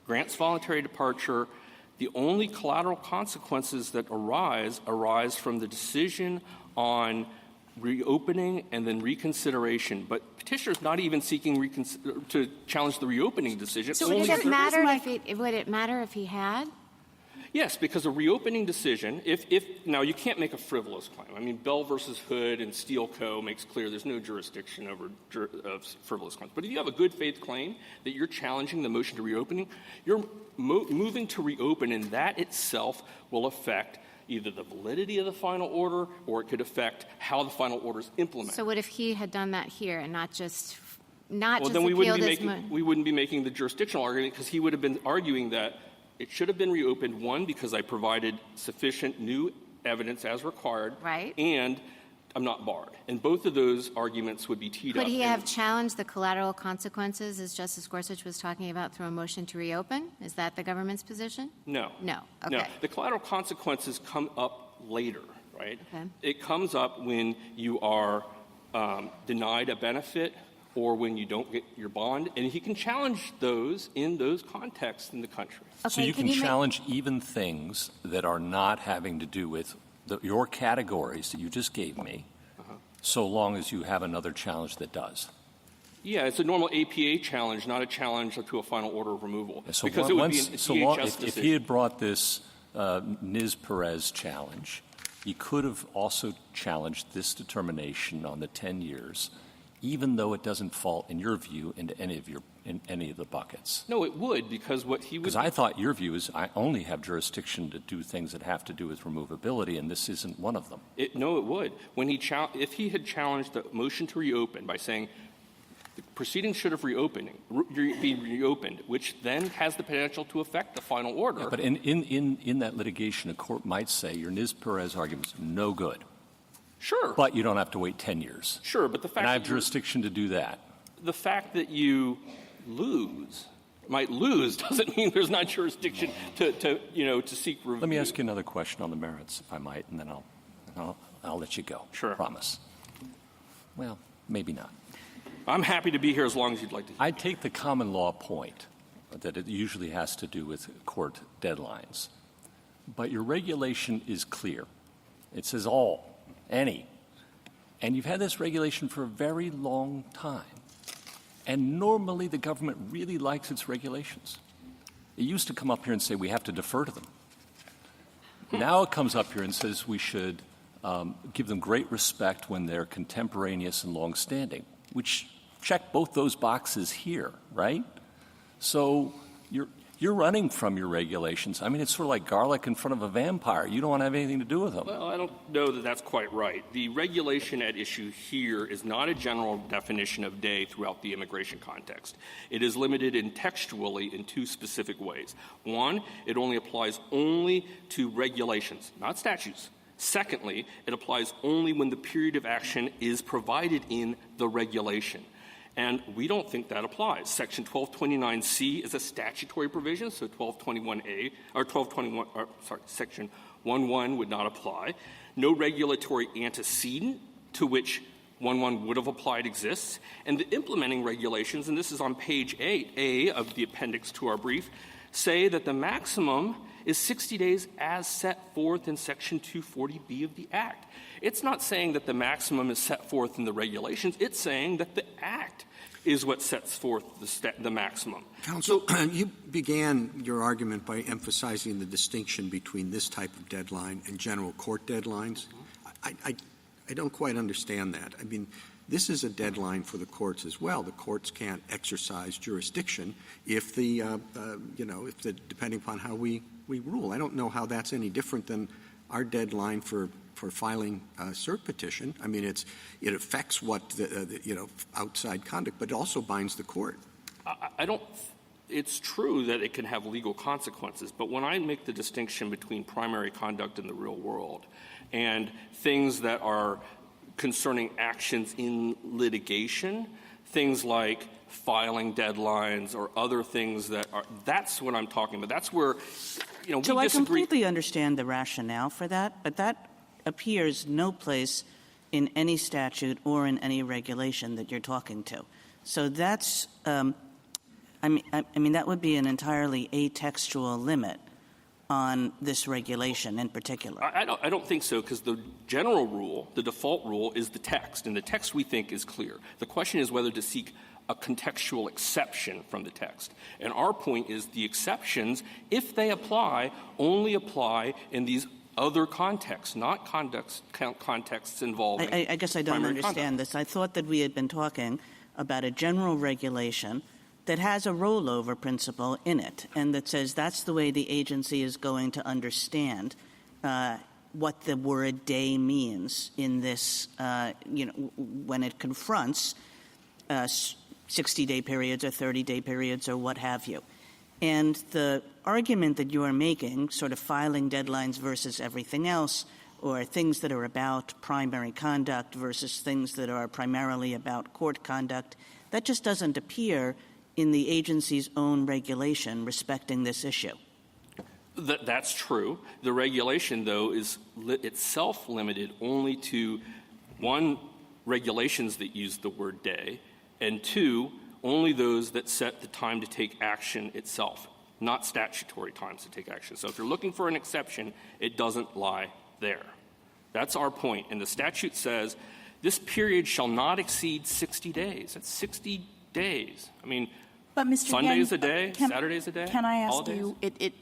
Speaker 10: grants voluntary departure. The only collateral consequences that arise from the decision on reopening and then reconsideration. But petitioner's not even seeking to challenge the reopening decision.
Speaker 6: So would it matter if he had?
Speaker 10: Yes, because a reopening decision, now you can't make a frivolous claim. I mean, Bell versus Hood and Steele Co. makes clear there's no jurisdiction over frivolous claims. But if you have a good faith claim that you're challenging the motion to reopening, you're moving to reopen, and that itself will affect either the validity of the final order or it could affect how the final order is implemented.
Speaker 6: So what if he had done that here and not just
Speaker 10: then we wouldn't be making the jurisdictional argument because he would have been arguing that it should have been reopened, one, because I provided sufficient new evidence as required.
Speaker 6: Right.
Speaker 10: And I'm not barred. And both of those arguments would be teed up.
Speaker 6: Could he have challenged the collateral consequences, as Justice Gorsuch was talking about, through a motion to reopen? Is that the government's position?
Speaker 10: No.
Speaker 6: No. Okay.
Speaker 10: No. The collateral consequences come up later, right?
Speaker 6: Okay.
Speaker 10: It comes up when you are denied a benefit or when you don't get your bond, and he can challenge those in those contexts in the country.
Speaker 6: Okay,
Speaker 5: so you can challenge even things that are not having to do with your categories that you just gave me, so long as you have another challenge that does.
Speaker 10: Yeah, it's a normal APA challenge, not a challenge to a final order of removal.
Speaker 5: So
Speaker 10: because it would be an DHS decision.
Speaker 5: If he had brought this Ms. Perez challenge, he could have also challenged this determination on the 10 years, even though it doesn't fall, in your view, into any of the buckets.
Speaker 10: No, it would, because what he would...
Speaker 5: Because I thought your view is I only have jurisdiction to do things that have to do with removability, and this isn't one of them.
Speaker 10: No, it would. If he had challenged the motion to reopen by saying the proceedings should have be reopened, which then has the potential to affect the final order...
Speaker 5: Yeah, but in that litigation, a court might say your Ms. Perez argument is no good.
Speaker 10: Sure.
Speaker 5: But you don't have to wait 10 years.
Speaker 10: Sure, but the fact
Speaker 5: and I have jurisdiction to do that.
Speaker 10: The fact that you might lose doesn't mean there's not jurisdiction to seek review.
Speaker 5: Let me ask you another question on the merits, if I might, and then I'll let you go.
Speaker 10: Sure.
Speaker 5: Promise. Well, maybe not.
Speaker 10: I'm happy to be here as long as you'd like to.
Speaker 5: I take the common law point that it usually has to do with court deadlines. But your regulation is clear. It says any. And you've had this regulation for a very long time. And normally the government really likes its regulations. It used to come up here and say we have to defer to them. Now it comes up here and says we should give them great respect when they're contemporaneous and longstanding, which check both those boxes here, right? So you're running from your regulations. I mean, it's sort of like garlic in front of a vampire. You don't want to have anything to do with them.
Speaker 10: Well, I don't know that that's quite right. The regulation at issue here is not a general definition of day throughout the immigration context. It is limited textually in two specific ways. One, it only applies only to regulations, not statutes. Secondly, it applies only when the period of action is provided in the regulation. And we don't think that applies. Section 1229C is a statutory provision, so 1221A or 1221 Section 11 would not apply. No regulatory antecedent to which 11 would have applied exists. And the implementing regulations, and this is on page 8A of the appendix to our brief, say that the maximum is 60 days as set forth in Section 240B of the Act. It's not saying that the maximum is set forth in the regulations. It's saying that the Act is what sets forth the maximum.
Speaker 1: Counsel, you began your argument by emphasizing the distinction between this type of deadline and general court deadlines. I don't quite understand that. I mean, this is a deadline for the courts as well. The courts can't exercise jurisdiction if depending upon how we rule. I don't know how that's any different than our deadline for filing a cert petition. I mean, it affects what outside conduct, but it also binds the court.
Speaker 10: It's true that it can have legal consequences, but when I make the distinction between primary conduct in the real world and things that are concerning actions in litigation, things like filing deadlines or other things that's what I'm talking about. That's where, we disagree.
Speaker 8: So I completely understand the rationale for that, but that appears no place in any statute or in any regulation that you're talking to. So that's, that would be an entirely atextual limit on this regulation in particular.
Speaker 10: I don't think so, because the general rule, the default rule, is the text, and the text we think is clear. The question is whether to seek a contextual exception from the text. And our point is the exceptions, if they apply, only apply in these other contexts, not contexts involving
Speaker 8: I guess I don't understand this. I thought that we had been talking about a general regulation that has a rollover principle in it, and that says that's the way the agency is going to understand what the word day means in this, when it confronts 60-day periods or 30-day periods or what have you. And the argument that you are making, sort of filing deadlines versus everything else, or things that are about primary conduct versus things that are primarily about court conduct, that just doesn't appear in the agency's own regulation respecting this issue.
Speaker 10: That's true. The regulation, though, is itself limited only to, one, regulations that use the word day, and two, only those that set the time to take action itself, not statutory times to take action. So if you're looking for an exception, it doesn't lie there. That's our point. And the statute says this period shall not exceed 60 days. That's 60 days. I mean,
Speaker 9: but Mr.
Speaker 10: Sunday
Speaker 9: Yang,
Speaker 10: is a day, Saturday is a day.
Speaker 9: Can I ask
Speaker 10: holidays?
Speaker 9: you,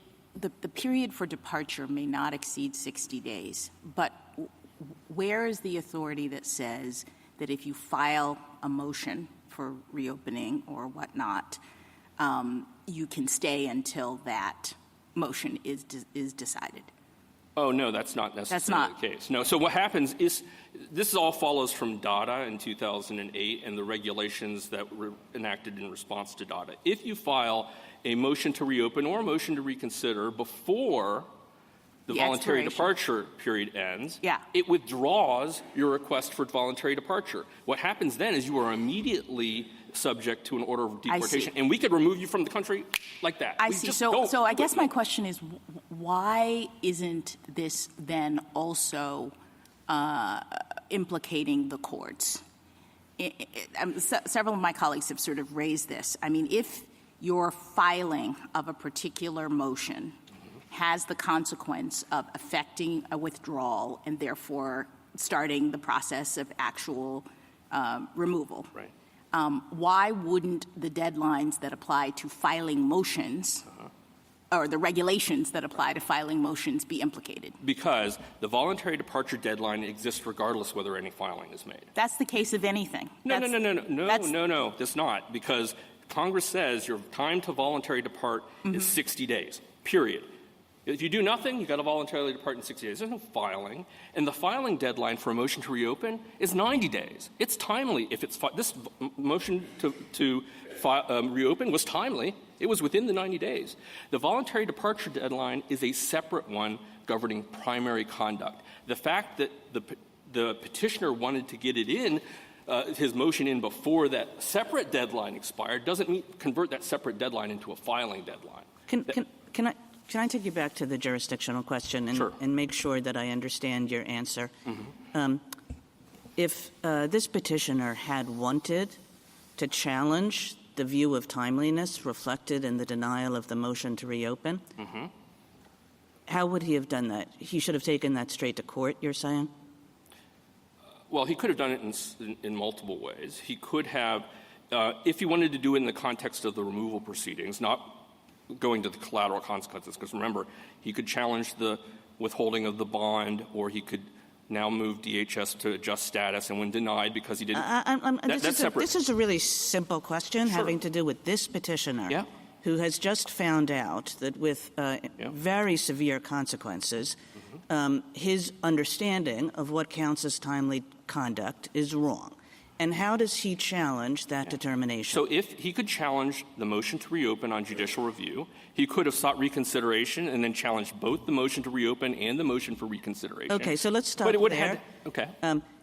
Speaker 9: the period for departure may not exceed 60 days, but where is the authority that says that if you file a motion for reopening or whatnot, you can stay until that motion is decided?
Speaker 10: Oh, no, that's not necessarily the case. No. So what happens is this all follows from DADA in 2008 and the regulations that were enacted in response to DADA. If you file a motion to reopen or a motion to reconsider before the voluntary departure period ends, it withdraws your request for voluntary departure. What happens then is you are immediately subject to an order of deportation, and we could remove you from the country like that.
Speaker 9: I see. So I guess my question is, why isn't this then also implicating the courts? Several of my colleagues have sort of raised this. I mean, if your filing of a particular motion has the consequence of affecting a withdrawal and therefore starting the process of actual removal.
Speaker 10: Right.
Speaker 9: why wouldn't the deadlines that apply to filing motions or the regulations that apply to filing motions be implicated?
Speaker 10: Because the voluntary departure deadline exists regardless whether any filing is made.
Speaker 9: That's the case of anything.
Speaker 10: No, that's not. Because Congress says your time to voluntary depart is 60 days, period. If you do nothing, you've got to voluntarily depart in 60 days. There's no filing. And the filing deadline for a motion to reopen is 90 days. It's timely. If it's this motion to reopen was timely. It was within the 90 days. The voluntary departure deadline is a separate one governing primary conduct. The fact that the petitioner wanted to get it in, his motion in before that separate deadline expired, doesn't convert that separate deadline into a filing deadline.
Speaker 8: Can I take you back to the jurisdictional question and make sure that I understand your answer? If this petitioner had wanted to challenge the view of timeliness reflected in the denial of the motion to reopen, how would he have done that? He should have taken that straight to court, you're saying?
Speaker 10: Well, he could have done it in multiple ways. He could have, if he wanted to do it in the context of the removal proceedings, not going to the collateral consequences, because remember, he could challenge the withholding of the bond, or he could now move DHS to adjust status, and when denied because he didn't. That's separate.
Speaker 8: This is a really simple question having to do with this petitioner who has just found out that with very severe consequences, his understanding of what counts as timely conduct is wrong. And how does he challenge that determination?
Speaker 10: So if he could challenge the motion to reopen on judicial review, he could have sought reconsideration and then challenged both the motion to reopen and the motion for reconsideration.
Speaker 8: Okay, so let's stop there.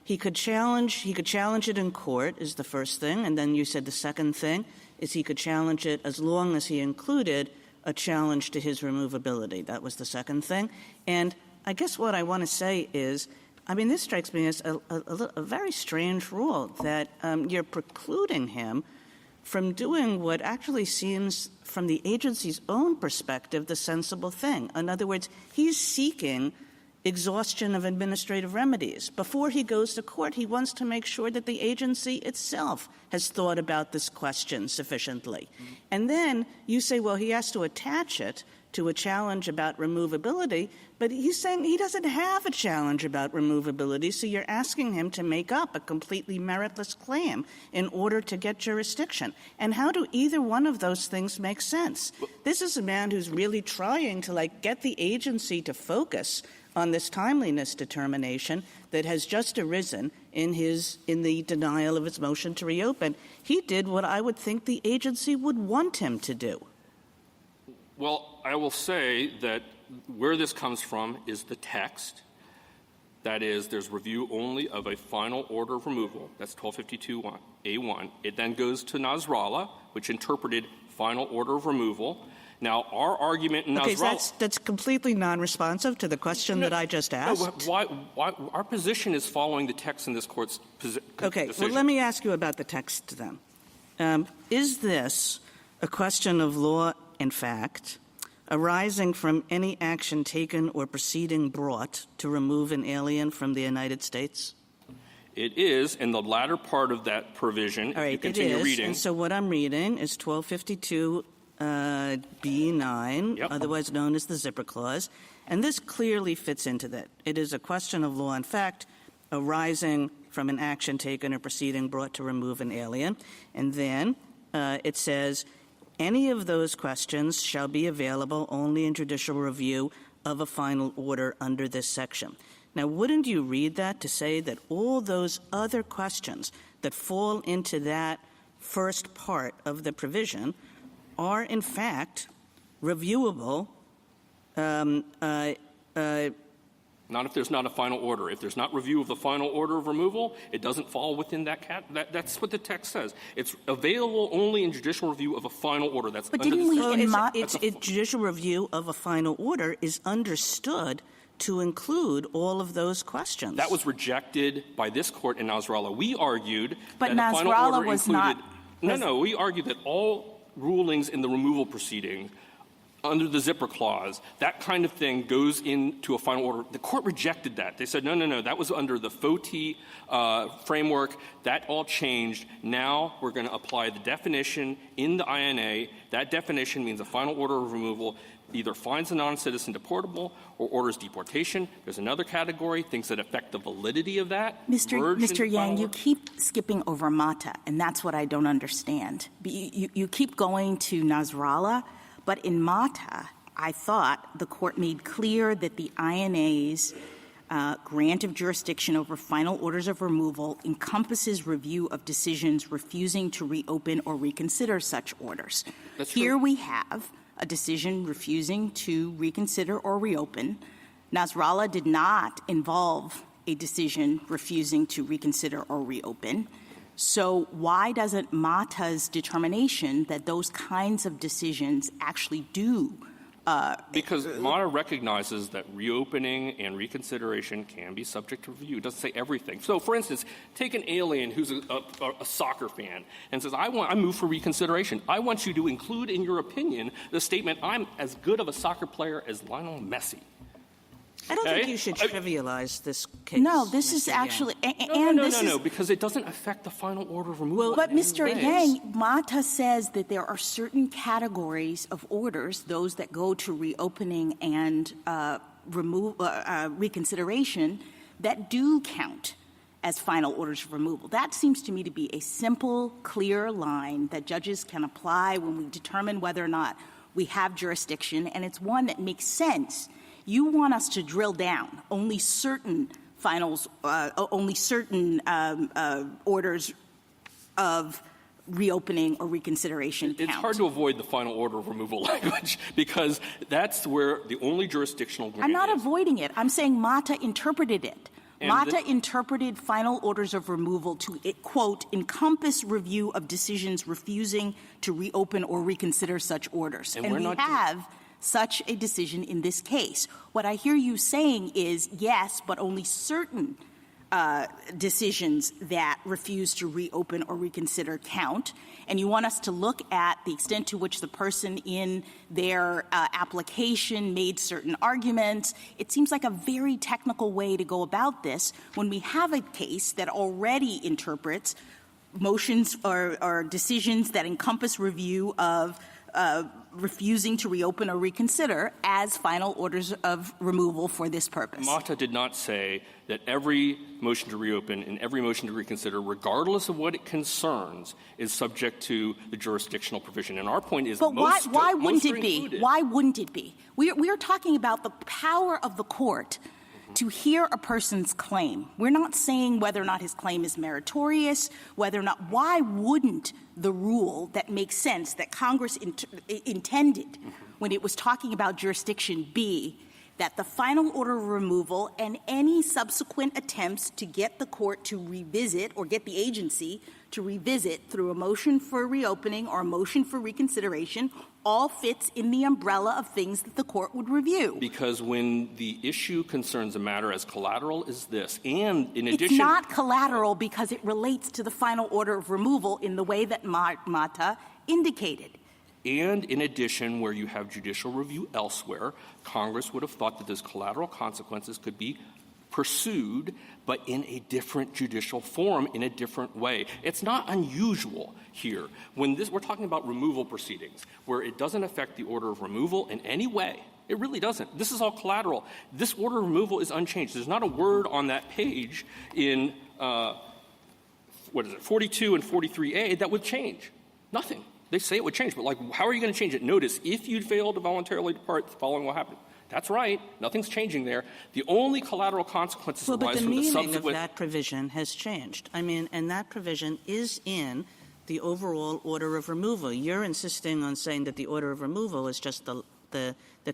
Speaker 8: He could challenge it in court is the first thing, and then you said the second thing is he could challenge it as long as he included a challenge to his removability. That was the second thing. And I guess what I want to say is, I mean, this strikes me as a very strange rule that you're precluding him from doing what actually seems, from the agency's own perspective, the sensible thing. In other words, he's seeking exhaustion of administrative remedies. Before he goes to court, he wants to make sure that the agency itself has thought about this question sufficiently. And then you say, well, he has to attach it to a challenge about removability, but he's saying he doesn't have a challenge about removability, so you're asking him to make up a completely meritless claim in order to get jurisdiction. And how do either one of those things make sense? This is a man who's really trying to, get the agency to focus on this timeliness determination that has just arisen in the denial of his motion to reopen. He did what I would think the agency would want him to do.
Speaker 10: Well, I will say that where this comes from is the text. That is, there's review only of a final order of removal. That's 1252A1. It then goes to Nasrallah, which interpreted final order of removal. Now, our argument in Nasrallah...
Speaker 8: Okay, that's completely non-responsive to the question that I just asked.
Speaker 10: Why, our position is following the text in this Court's decision.
Speaker 8: Okay, well, let me ask you about the text then. Is this a question of law and fact arising from any action taken or proceeding brought to remove an alien from the United States?
Speaker 10: It is, in the latter part of that provision,
Speaker 8: all right,
Speaker 10: if you continue reading.
Speaker 8: And so what I'm reading is 1252 B9, otherwise known as the zipper clause, and this clearly fits into that. It is a question of law and fact arising from an action taken or proceeding brought to remove an alien. And then it says, any of those questions shall be available only in judicial review of a final order under this section. Now, wouldn't you read that to say that all those other questions that fall into that first part of the provision are, in fact, reviewable?
Speaker 10: Not if there's not a final order. If there's not review of the final order of removal, it doesn't fall within that that's what the text says. It's available only in judicial review of a final order. That's
Speaker 9: but
Speaker 10: under
Speaker 9: didn't we
Speaker 8: judicial review of a final order is understood to include all of those questions.
Speaker 10: That was rejected by this Court in Nasrallah. We argued
Speaker 9: but
Speaker 10: that a final
Speaker 9: Nasrallah
Speaker 10: order
Speaker 9: was
Speaker 10: included...
Speaker 9: not...
Speaker 10: No, we argued that all rulings in the removal proceeding under the zipper clause, that kind of thing goes into a final order. The court rejected that. They said, no, that was under the FOTI framework. That all changed. Now we're going to apply the definition in the INA. That definition means a final order of removal either finds a non-citizen deportable or orders deportation. There's another category, things that affect the validity of that.
Speaker 9: Mr. Yang, you keep skipping over Mata, and that's what I don't understand. You keep going to Nasrallah, but in Mata, I thought the court made clear that the INA's grant of jurisdiction over final orders of removal encompasses review of decisions refusing to reopen or reconsider such orders. Here we have a decision refusing to reconsider or reopen. Nasrallah did not involve a decision refusing to reconsider or reopen. So why doesn't Mata's determination that those kinds of decisions actually do?
Speaker 10: Because Mata recognizes that reopening and reconsideration can be subject to review. It doesn't say everything. So, for instance, take an alien who's a soccer fan and says, I move for reconsideration. I want you to include in your opinion the statement, I'm as good of a soccer player as Lionel Messi.
Speaker 8: I don't think you should trivialize this case.
Speaker 9: No, this
Speaker 8: Mr.
Speaker 9: is actually
Speaker 10: No, because it doesn't affect the final order of removal.
Speaker 9: But Mr. Yang, Mata says that there are certain categories of orders, those that go to reopening and reconsideration, that do count as final orders of removal. That seems to me to be a simple, clear line that judges can apply when we determine whether or not we have jurisdiction, and it's one that makes sense. You want us to drill down only certain orders of reopening or reconsideration count.
Speaker 10: It's hard to avoid the final order of removal language because that's where the only jurisdictional grant
Speaker 9: I'm not
Speaker 10: is.
Speaker 9: avoiding it. I'm saying Mata interpreted it. Mata interpreted final orders of removal to, quote, encompass review of decisions refusing to reopen or reconsider such orders. And we have such a decision in this case. What I hear you saying is, yes, but only certain decisions that refuse to reopen or reconsider count. And you want us to look at the extent to which the person in their application made certain arguments. It seems like a very technical way to go about this when we have a case that already interprets motions or decisions that encompass review of refusing to reopen or reconsider as final orders of removal for this purpose.
Speaker 10: Mata did not say that every motion to reopen and every motion to reconsider, regardless of what it concerns, is subject to the jurisdictional provision. And our point is
Speaker 9: but
Speaker 10: most
Speaker 9: why wouldn't it be?
Speaker 10: Included.
Speaker 9: Why wouldn't it be? We are talking about the power of the court to hear a person's claim. We're not saying whether or not his claim is meritorious, whether or not — why wouldn't the rule that makes sense that Congress intended when it was talking about jurisdiction be that the final order of removal and any subsequent attempts to get the court to revisit or get the agency to revisit through a motion for reopening or a motion for reconsideration all fits in the umbrella of things that the court would review?
Speaker 10: Because when the issue concerns a matter as collateral as this, and in addition —
Speaker 9: It's not collateral because it relates to the final order of removal in the way that Mata indicated.
Speaker 10: And in addition, where you have judicial review elsewhere, Congress would have thought that those collateral consequences could be pursued, but in a different judicial forum, in a different way. It's not unusual here. When we're talking about removal proceedings, where it doesn't affect the order of removal in any way. It really doesn't. This is all collateral. This order of removal is unchanged. There's not a word on that page in 42 and 43A that would change. Nothing. They say it would change, but how are you going to change it? Notice, if you'd failed to voluntarily depart following what happened. That's right. Nothing's changing there. The only collateral consequences arise from the subsequent —
Speaker 8: But the meaning of that provision has changed. And that provision is in the overall order of removal. You're insisting on saying that the order of removal is just the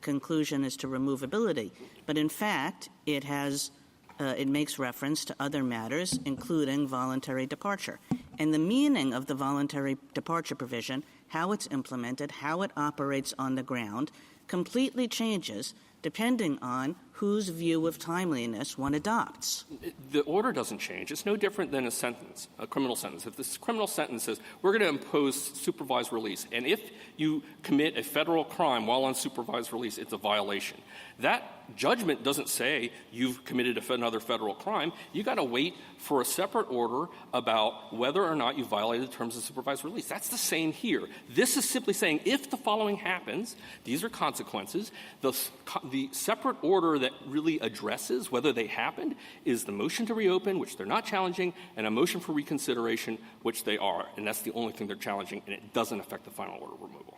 Speaker 8: conclusion as to removability. But in fact, it has it makes reference to other matters, including voluntary departure. And the meaning of the voluntary departure provision, how it's implemented, how it operates on the ground, completely changes depending on whose view of timeliness one adopts.
Speaker 10: The order doesn't change. It's no different than a criminal sentence. If this criminal sentence says we're going to impose supervised release, and if you commit a federal crime while on supervised release, it's a violation. That judgment doesn't say you've committed another federal crime. You got to wait for a separate order about whether or not you violated the terms of supervised release. That's the same here. This is simply saying if the following happens, these are consequences. The separate order that really addresses whether they happened is the motion to reopen, which they're not challenging, and a motion for reconsideration, which they are. And that's the only thing they're challenging, and it doesn't affect the final order removal.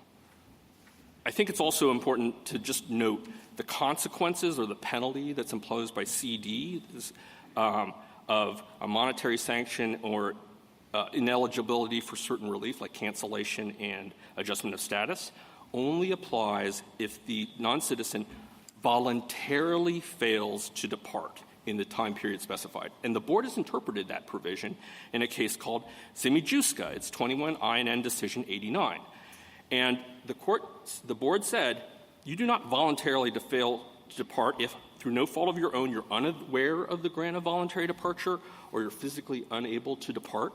Speaker 10: I think it's also important to just note the consequences or the penalty that's imposed by CD of a monetary sanction or ineligibility for certain relief, like cancellation and adjustment of status, only applies if the noncitizen voluntarily fails to depart in the time period specified. And the board has interpreted that provision in a case called Semijuska. It's 21 INN Decision 89. And the board said, you do not voluntarily fail to depart if, through no fault of your own, you're unaware of the grant of voluntary departure or you're physically unable to depart.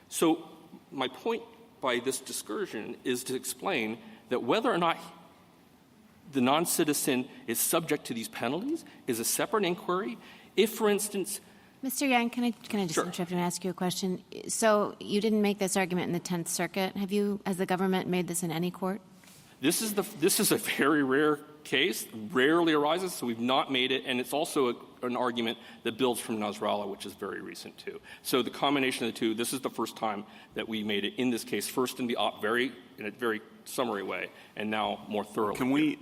Speaker 10: So my point by this discursion is to explain that whether or not the non-citizen is subject to these penalties is a separate inquiry. If, for instance,
Speaker 6: Mr. Yang, can I just interrupt and ask you a question? So you didn't make this argument in the Tenth Circuit. Has the government made this in any court?
Speaker 10: This is a very rare case, rarely arises, so we've not made it, and it's also an argument that builds from Nasrallah, which is very recent too. So the combination of the two, this is the first time that we made it in this case, first in a very summary way, and now more thoroughly.
Speaker 11: Can we?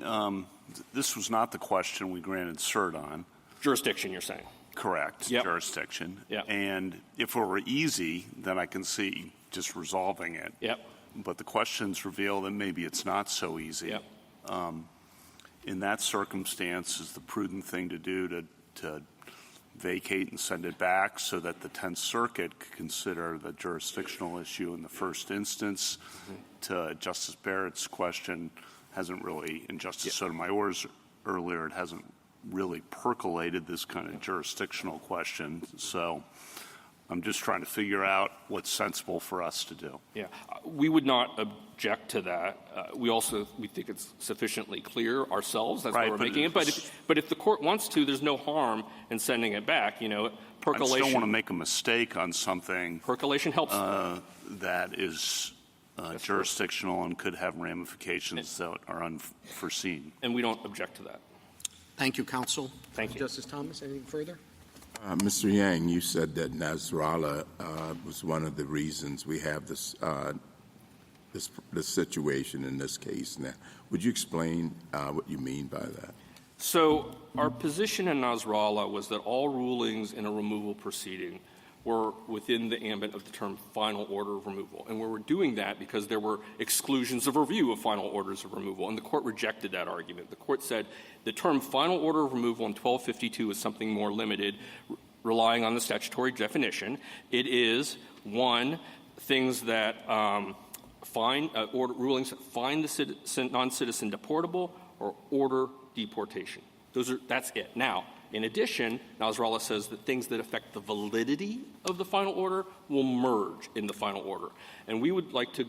Speaker 11: This was not the question we granted cert on.
Speaker 10: Jurisdiction, you're saying?
Speaker 11: Correct.
Speaker 10: Yep.
Speaker 11: Jurisdiction.
Speaker 10: Yep.
Speaker 11: And if it were easy, then I can see just resolving it.
Speaker 10: Yep.
Speaker 11: But the questions reveal that maybe it's not so easy.
Speaker 10: Yep.
Speaker 11: In that circumstance, is the prudent thing to do to vacate and send it back so that the Tenth Circuit could consider the jurisdictional issue in the first instance? To Justice Barrett's question, hasn't really, and Justice Sotomayor's earlier, it hasn't really percolated this kind of jurisdictional question. So I'm just trying to figure out what's sensible for us to do.
Speaker 10: Yeah, we would not object to that. We think it's sufficiently clear ourselves. That's why we're making it. But if the court wants to, there's no harm in sending it back. Percolation.
Speaker 11: I just don't want to make a mistake on something.
Speaker 10: Percolation helps.
Speaker 11: That is jurisdictional and could have ramifications that are unforeseen.
Speaker 10: And we don't object to that.
Speaker 1: Thank you, counsel.
Speaker 10: Thank you.
Speaker 1: Justice Thomas, anything further?
Speaker 3: Mr. Yang, you said that Nasrallah was one of the reasons we have this situation in this case. Now, would you explain what you mean by that?
Speaker 10: So our position in Nasrallah was that all rulings in a removal proceeding were within the ambit of the term final order of removal. And we were doing that because there were exclusions of review of final orders of removal, and the court rejected that argument. The court said the term final order of removal in 1252 is something more limited, relying on the statutory definition. It is, one, things that rulings that find the non-citizen deportable or order deportation. That's it. Now, in addition, Nasrallah says that things that affect the validity of the final order will merge in the final order. And we would like to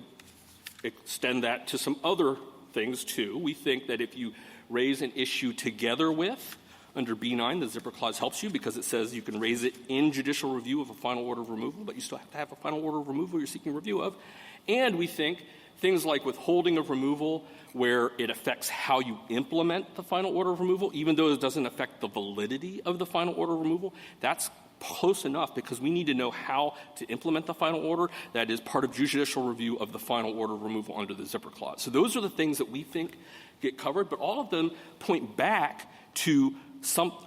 Speaker 10: extend that to some other things, too. We think that if you raise an issue together with, under B9, the zipper clause helps you because it says you can raise it in judicial review of a final order of removal, but you still have to have a final order of removal you're seeking review of. And we think things like withholding of removal, where it affects how you implement the final order of removal, even though it doesn't affect the validity of the final order of removal, that's close enough because we need to know how to implement the final order. That is part of judicial review of the final order of removal under the zipper clause. So those are the things that we think get covered, but all of them point back to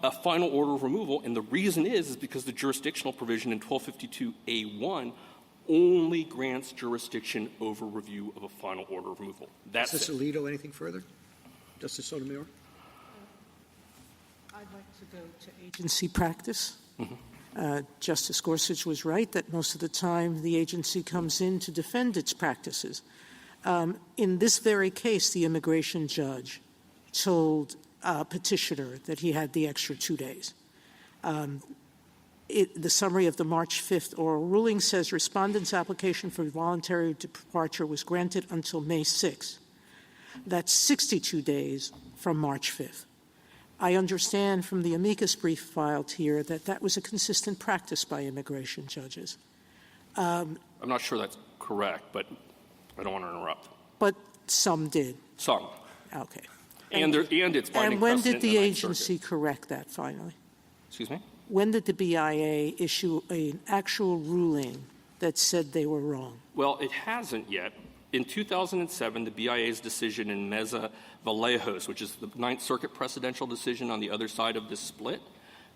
Speaker 10: a final order of removal, and the reason is because the jurisdictional provision in 1252A1 only grants jurisdiction over review of a final order of removal. That's
Speaker 1: Justice Alito, anything further? Justice Sotomayor?
Speaker 4: I'd like to go to agency practice. Justice Gorsuch was right that most of the time the agency comes in to defend its practices. In this very case, the immigration judge told petitioner that he had the extra 2 days. The summary of the March 5th oral ruling says respondent's application for voluntary departure was granted until May 6th. That's 62 days from March 5th. I understand from the amicus brief filed here that that was a consistent practice by immigration judges.
Speaker 10: I'm not sure that's correct, but I don't want to interrupt.
Speaker 4: But some did.
Speaker 10: Some.
Speaker 4: Okay.
Speaker 10: And it's binding
Speaker 4: And when
Speaker 10: precedent
Speaker 4: did the
Speaker 10: in Ninth
Speaker 4: agency
Speaker 10: Circuit.
Speaker 4: correct that finally?
Speaker 10: Excuse me?
Speaker 4: When did the BIA issue an actual ruling that said they were wrong?
Speaker 10: Well, it hasn't yet. In 2007, the BIA's decision in Meza Velázquez, which is the Ninth Circuit precedential decision on the other side of this split,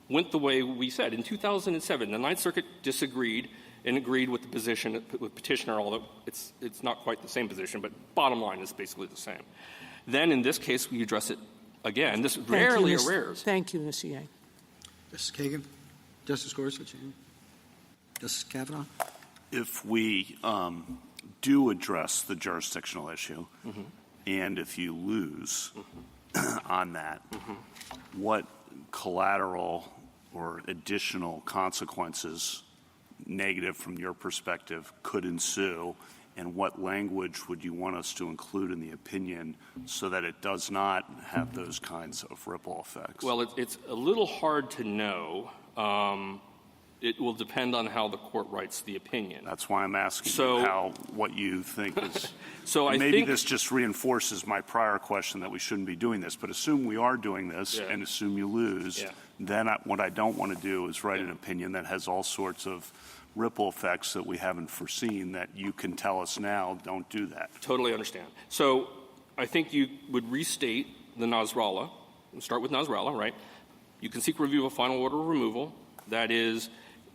Speaker 10: went the way we said. In 2007, the Ninth Circuit disagreed and agreed with the position with petitioner, although it's not quite the same position, but bottom line is basically the same. Then in this case, we address it again. This rarely arrears.
Speaker 4: Thank you, Mr. Yang.
Speaker 1: Justice Kagan? Justice Gorsuch? Justice Kavanaugh?
Speaker 11: If we do address the jurisdictional issue, and if you lose on that, what collateral or additional consequences, negative from your perspective, could ensue, and what language would you want us to include in the opinion so that it does not have those kinds of ripple effects?
Speaker 10: Well, it's a little hard to know. It will depend on how the court writes the opinion.
Speaker 11: That's why I'm asking what you think is. Maybe this just reinforces my prior question that we shouldn't be doing this. But assume we are doing this, and assume you lose. Then what I don't want to do is write an opinion that has all sorts of ripple effects that we haven't foreseen. That you can tell us now. Don't do that.
Speaker 10: Totally understand. So I think you would restate the Nasrallah. Start with Nasrallah, right? You can seek review of a final order of removal. That is,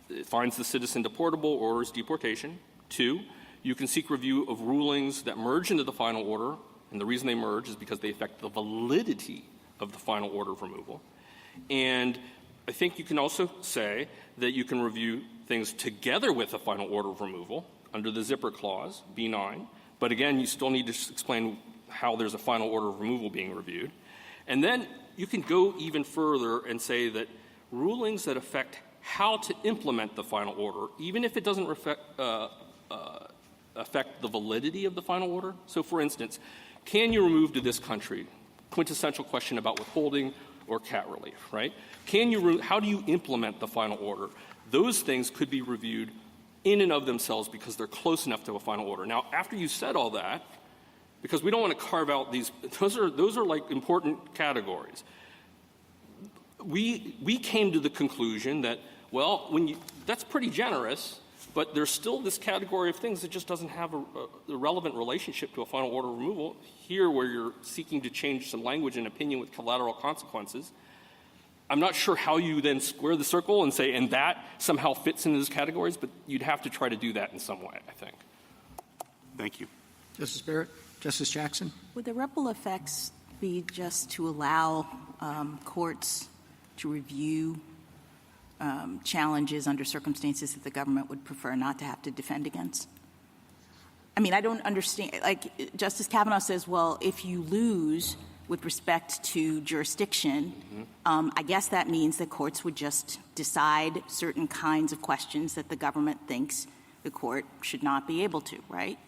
Speaker 10: it finds the citizen deportable or orders deportation. 2, you can seek review of rulings that merge into the final order, and the reason they merge is because they affect the validity of the final order of removal. And I think you can also say that you can review things together with a final order of removal under the zipper clause, B9. But again, you still need to explain how there's a final order of removal being reviewed. And then you can go even further and say that rulings that affect how to implement the final order, even if it doesn't affect the validity of the final order. So, for instance, can you remove to this country? Quintessential question about withholding or cat relief, right? How do you implement the final order? Those things could be reviewed in and of themselves because they're close enough to a final order. Now, after you said all that, because we don't want to carve out these, those are like important categories. We came to the conclusion that, well, that's pretty generous, but there's still this category of things that just doesn't have a relevant relationship to a final order of removal. Here, where you're seeking to change some language and opinion with collateral consequences, I'm not sure how you then square the circle and say, and that somehow fits into those categories, but you'd have to try to do that in some way, I think.
Speaker 11: Thank you.
Speaker 1: Justice Barrett? Justice Jackson?
Speaker 9: Would the ripple effects be just to allow courts to review challenges under circumstances that the government would prefer not to have to defend against? I mean, I don't understand. Like, Justice Kavanaugh says, well, if you lose with respect to jurisdiction, I guess that means that courts would just decide certain kinds of questions that the government thinks the court should not be able to, right?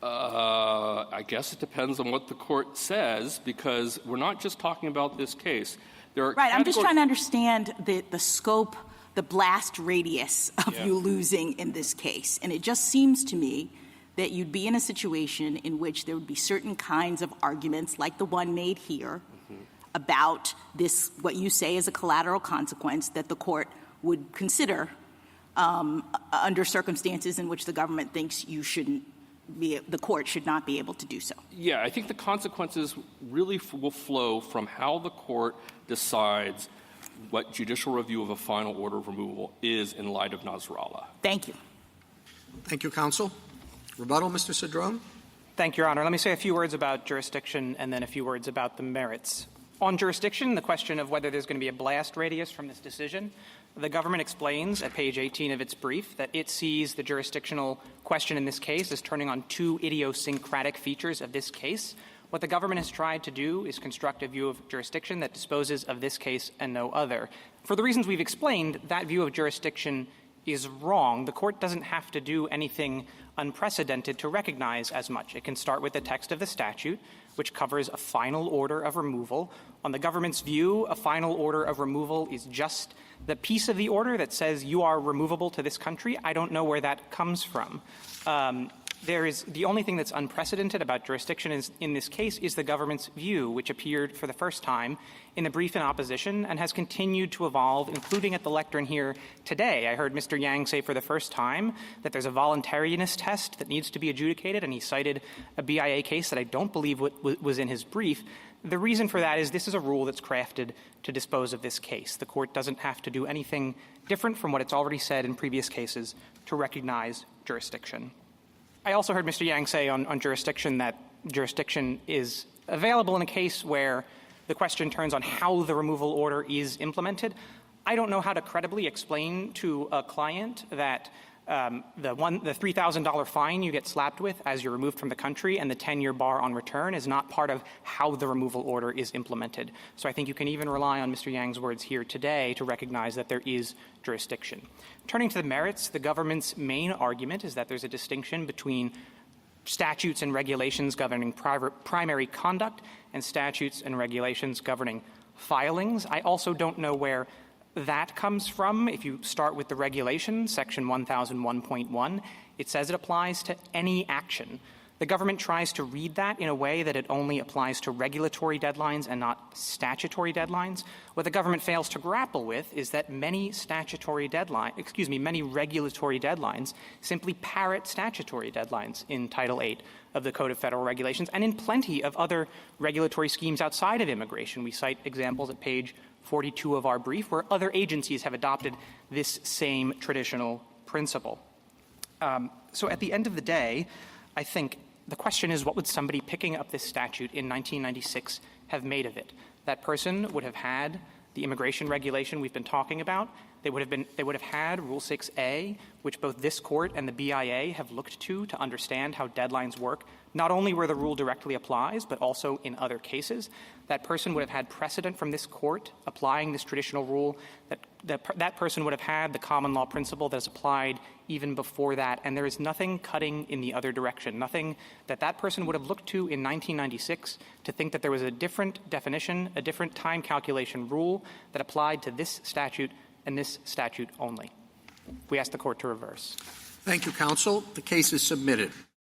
Speaker 10: I guess it depends on what the court says, because we're not just talking about this case.
Speaker 9: Right. I'm just trying to understand the scope, the blast radius of you losing in this case. And it just seems to me that you'd be in a situation in which there would be certain kinds of arguments, like the one made here, about this, what you say is a collateral consequence that the court would consider under circumstances in which the government thinks you shouldn't be, the court should not be able to do so.
Speaker 10: Yeah, I think the consequences really will flow from how the court decides what judicial review of a final order of removal is in light of Nasrallah.
Speaker 9: Thank you.
Speaker 1: Thank you, counsel. Rebuttal, Mr. Cedrone?
Speaker 2: Thank you, Your Honor. Let me say a few words about jurisdiction and then a few words about the merits. On jurisdiction, the question of whether there's going to be a blast radius from this decision, the government explains at page 18 of its brief that it sees the jurisdictional question in this case as turning on two idiosyncratic features of this case. What the government has tried to do is construct a view of jurisdiction that disposes of this case and no other. For the reasons we've explained, that view of jurisdiction is wrong. The court doesn't have to do anything unprecedented to recognize as much. It can start with the text of the statute, which covers a final order of removal. On the government's view, a final order of removal is just the piece of the order that says you are removable to this country. I don't know where that comes from. The only thing that's unprecedented about jurisdiction in this case is the government's view, which appeared for the first time in the brief in opposition and has continued to evolve, including at the lectern here today. I heard Mr. Yang say for the first time that there's a voluntariness test that needs to be adjudicated, and he cited a BIA case that I don't believe was in his brief. The reason for that is this is a rule that's crafted to dispose of this case. The court doesn't have to do anything different from what it's already said in previous cases to recognize jurisdiction. I also heard Mr. Yang say on jurisdiction that jurisdiction is available in a case where the question turns on how the removal order is implemented. I don't know how to credibly explain to a client that the $3,000 fine you get slapped with as you're removed from the country and the 10-year bar on return is not part of how the removal order is implemented. So I think you can even rely on Mr. Yang's words here today to recognize that there is jurisdiction. Turning to the merits, the government's main argument is that there's a distinction between statutes and regulations governing primary conduct and statutes and regulations governing filings. I also don't know where that comes from. If you start with the regulation, Section 1001.1, it says it applies to any action. The government tries to read that in a way that it only applies to regulatory deadlines and not statutory deadlines. What the government fails to grapple with is that many regulatory deadlines simply parrot statutory deadlines in Title VIII of the Code of Federal Regulations and in plenty of other regulatory schemes outside of immigration. We cite examples at page 42 of our brief where other agencies have adopted this same traditional principle. So at the end of the day, I think the question is, what would somebody picking up this statute in 1996 have made of it? That person would have had the immigration regulation we've been talking about. They would have had Rule 6a, which both this court and the BIA have looked to understand how deadlines work, not only where the rule directly applies, but also in other cases. That person would have had precedent from this court applying this traditional rule. That person would have had the common law principle that is applied even before that, and there is nothing cutting in the other direction, nothing that person would have looked to in 1996 to think that there was a different definition, a different time calculation rule that applied to this statute and this statute only. We ask the court to reverse.
Speaker 1: Thank you, counsel. The case is submitted.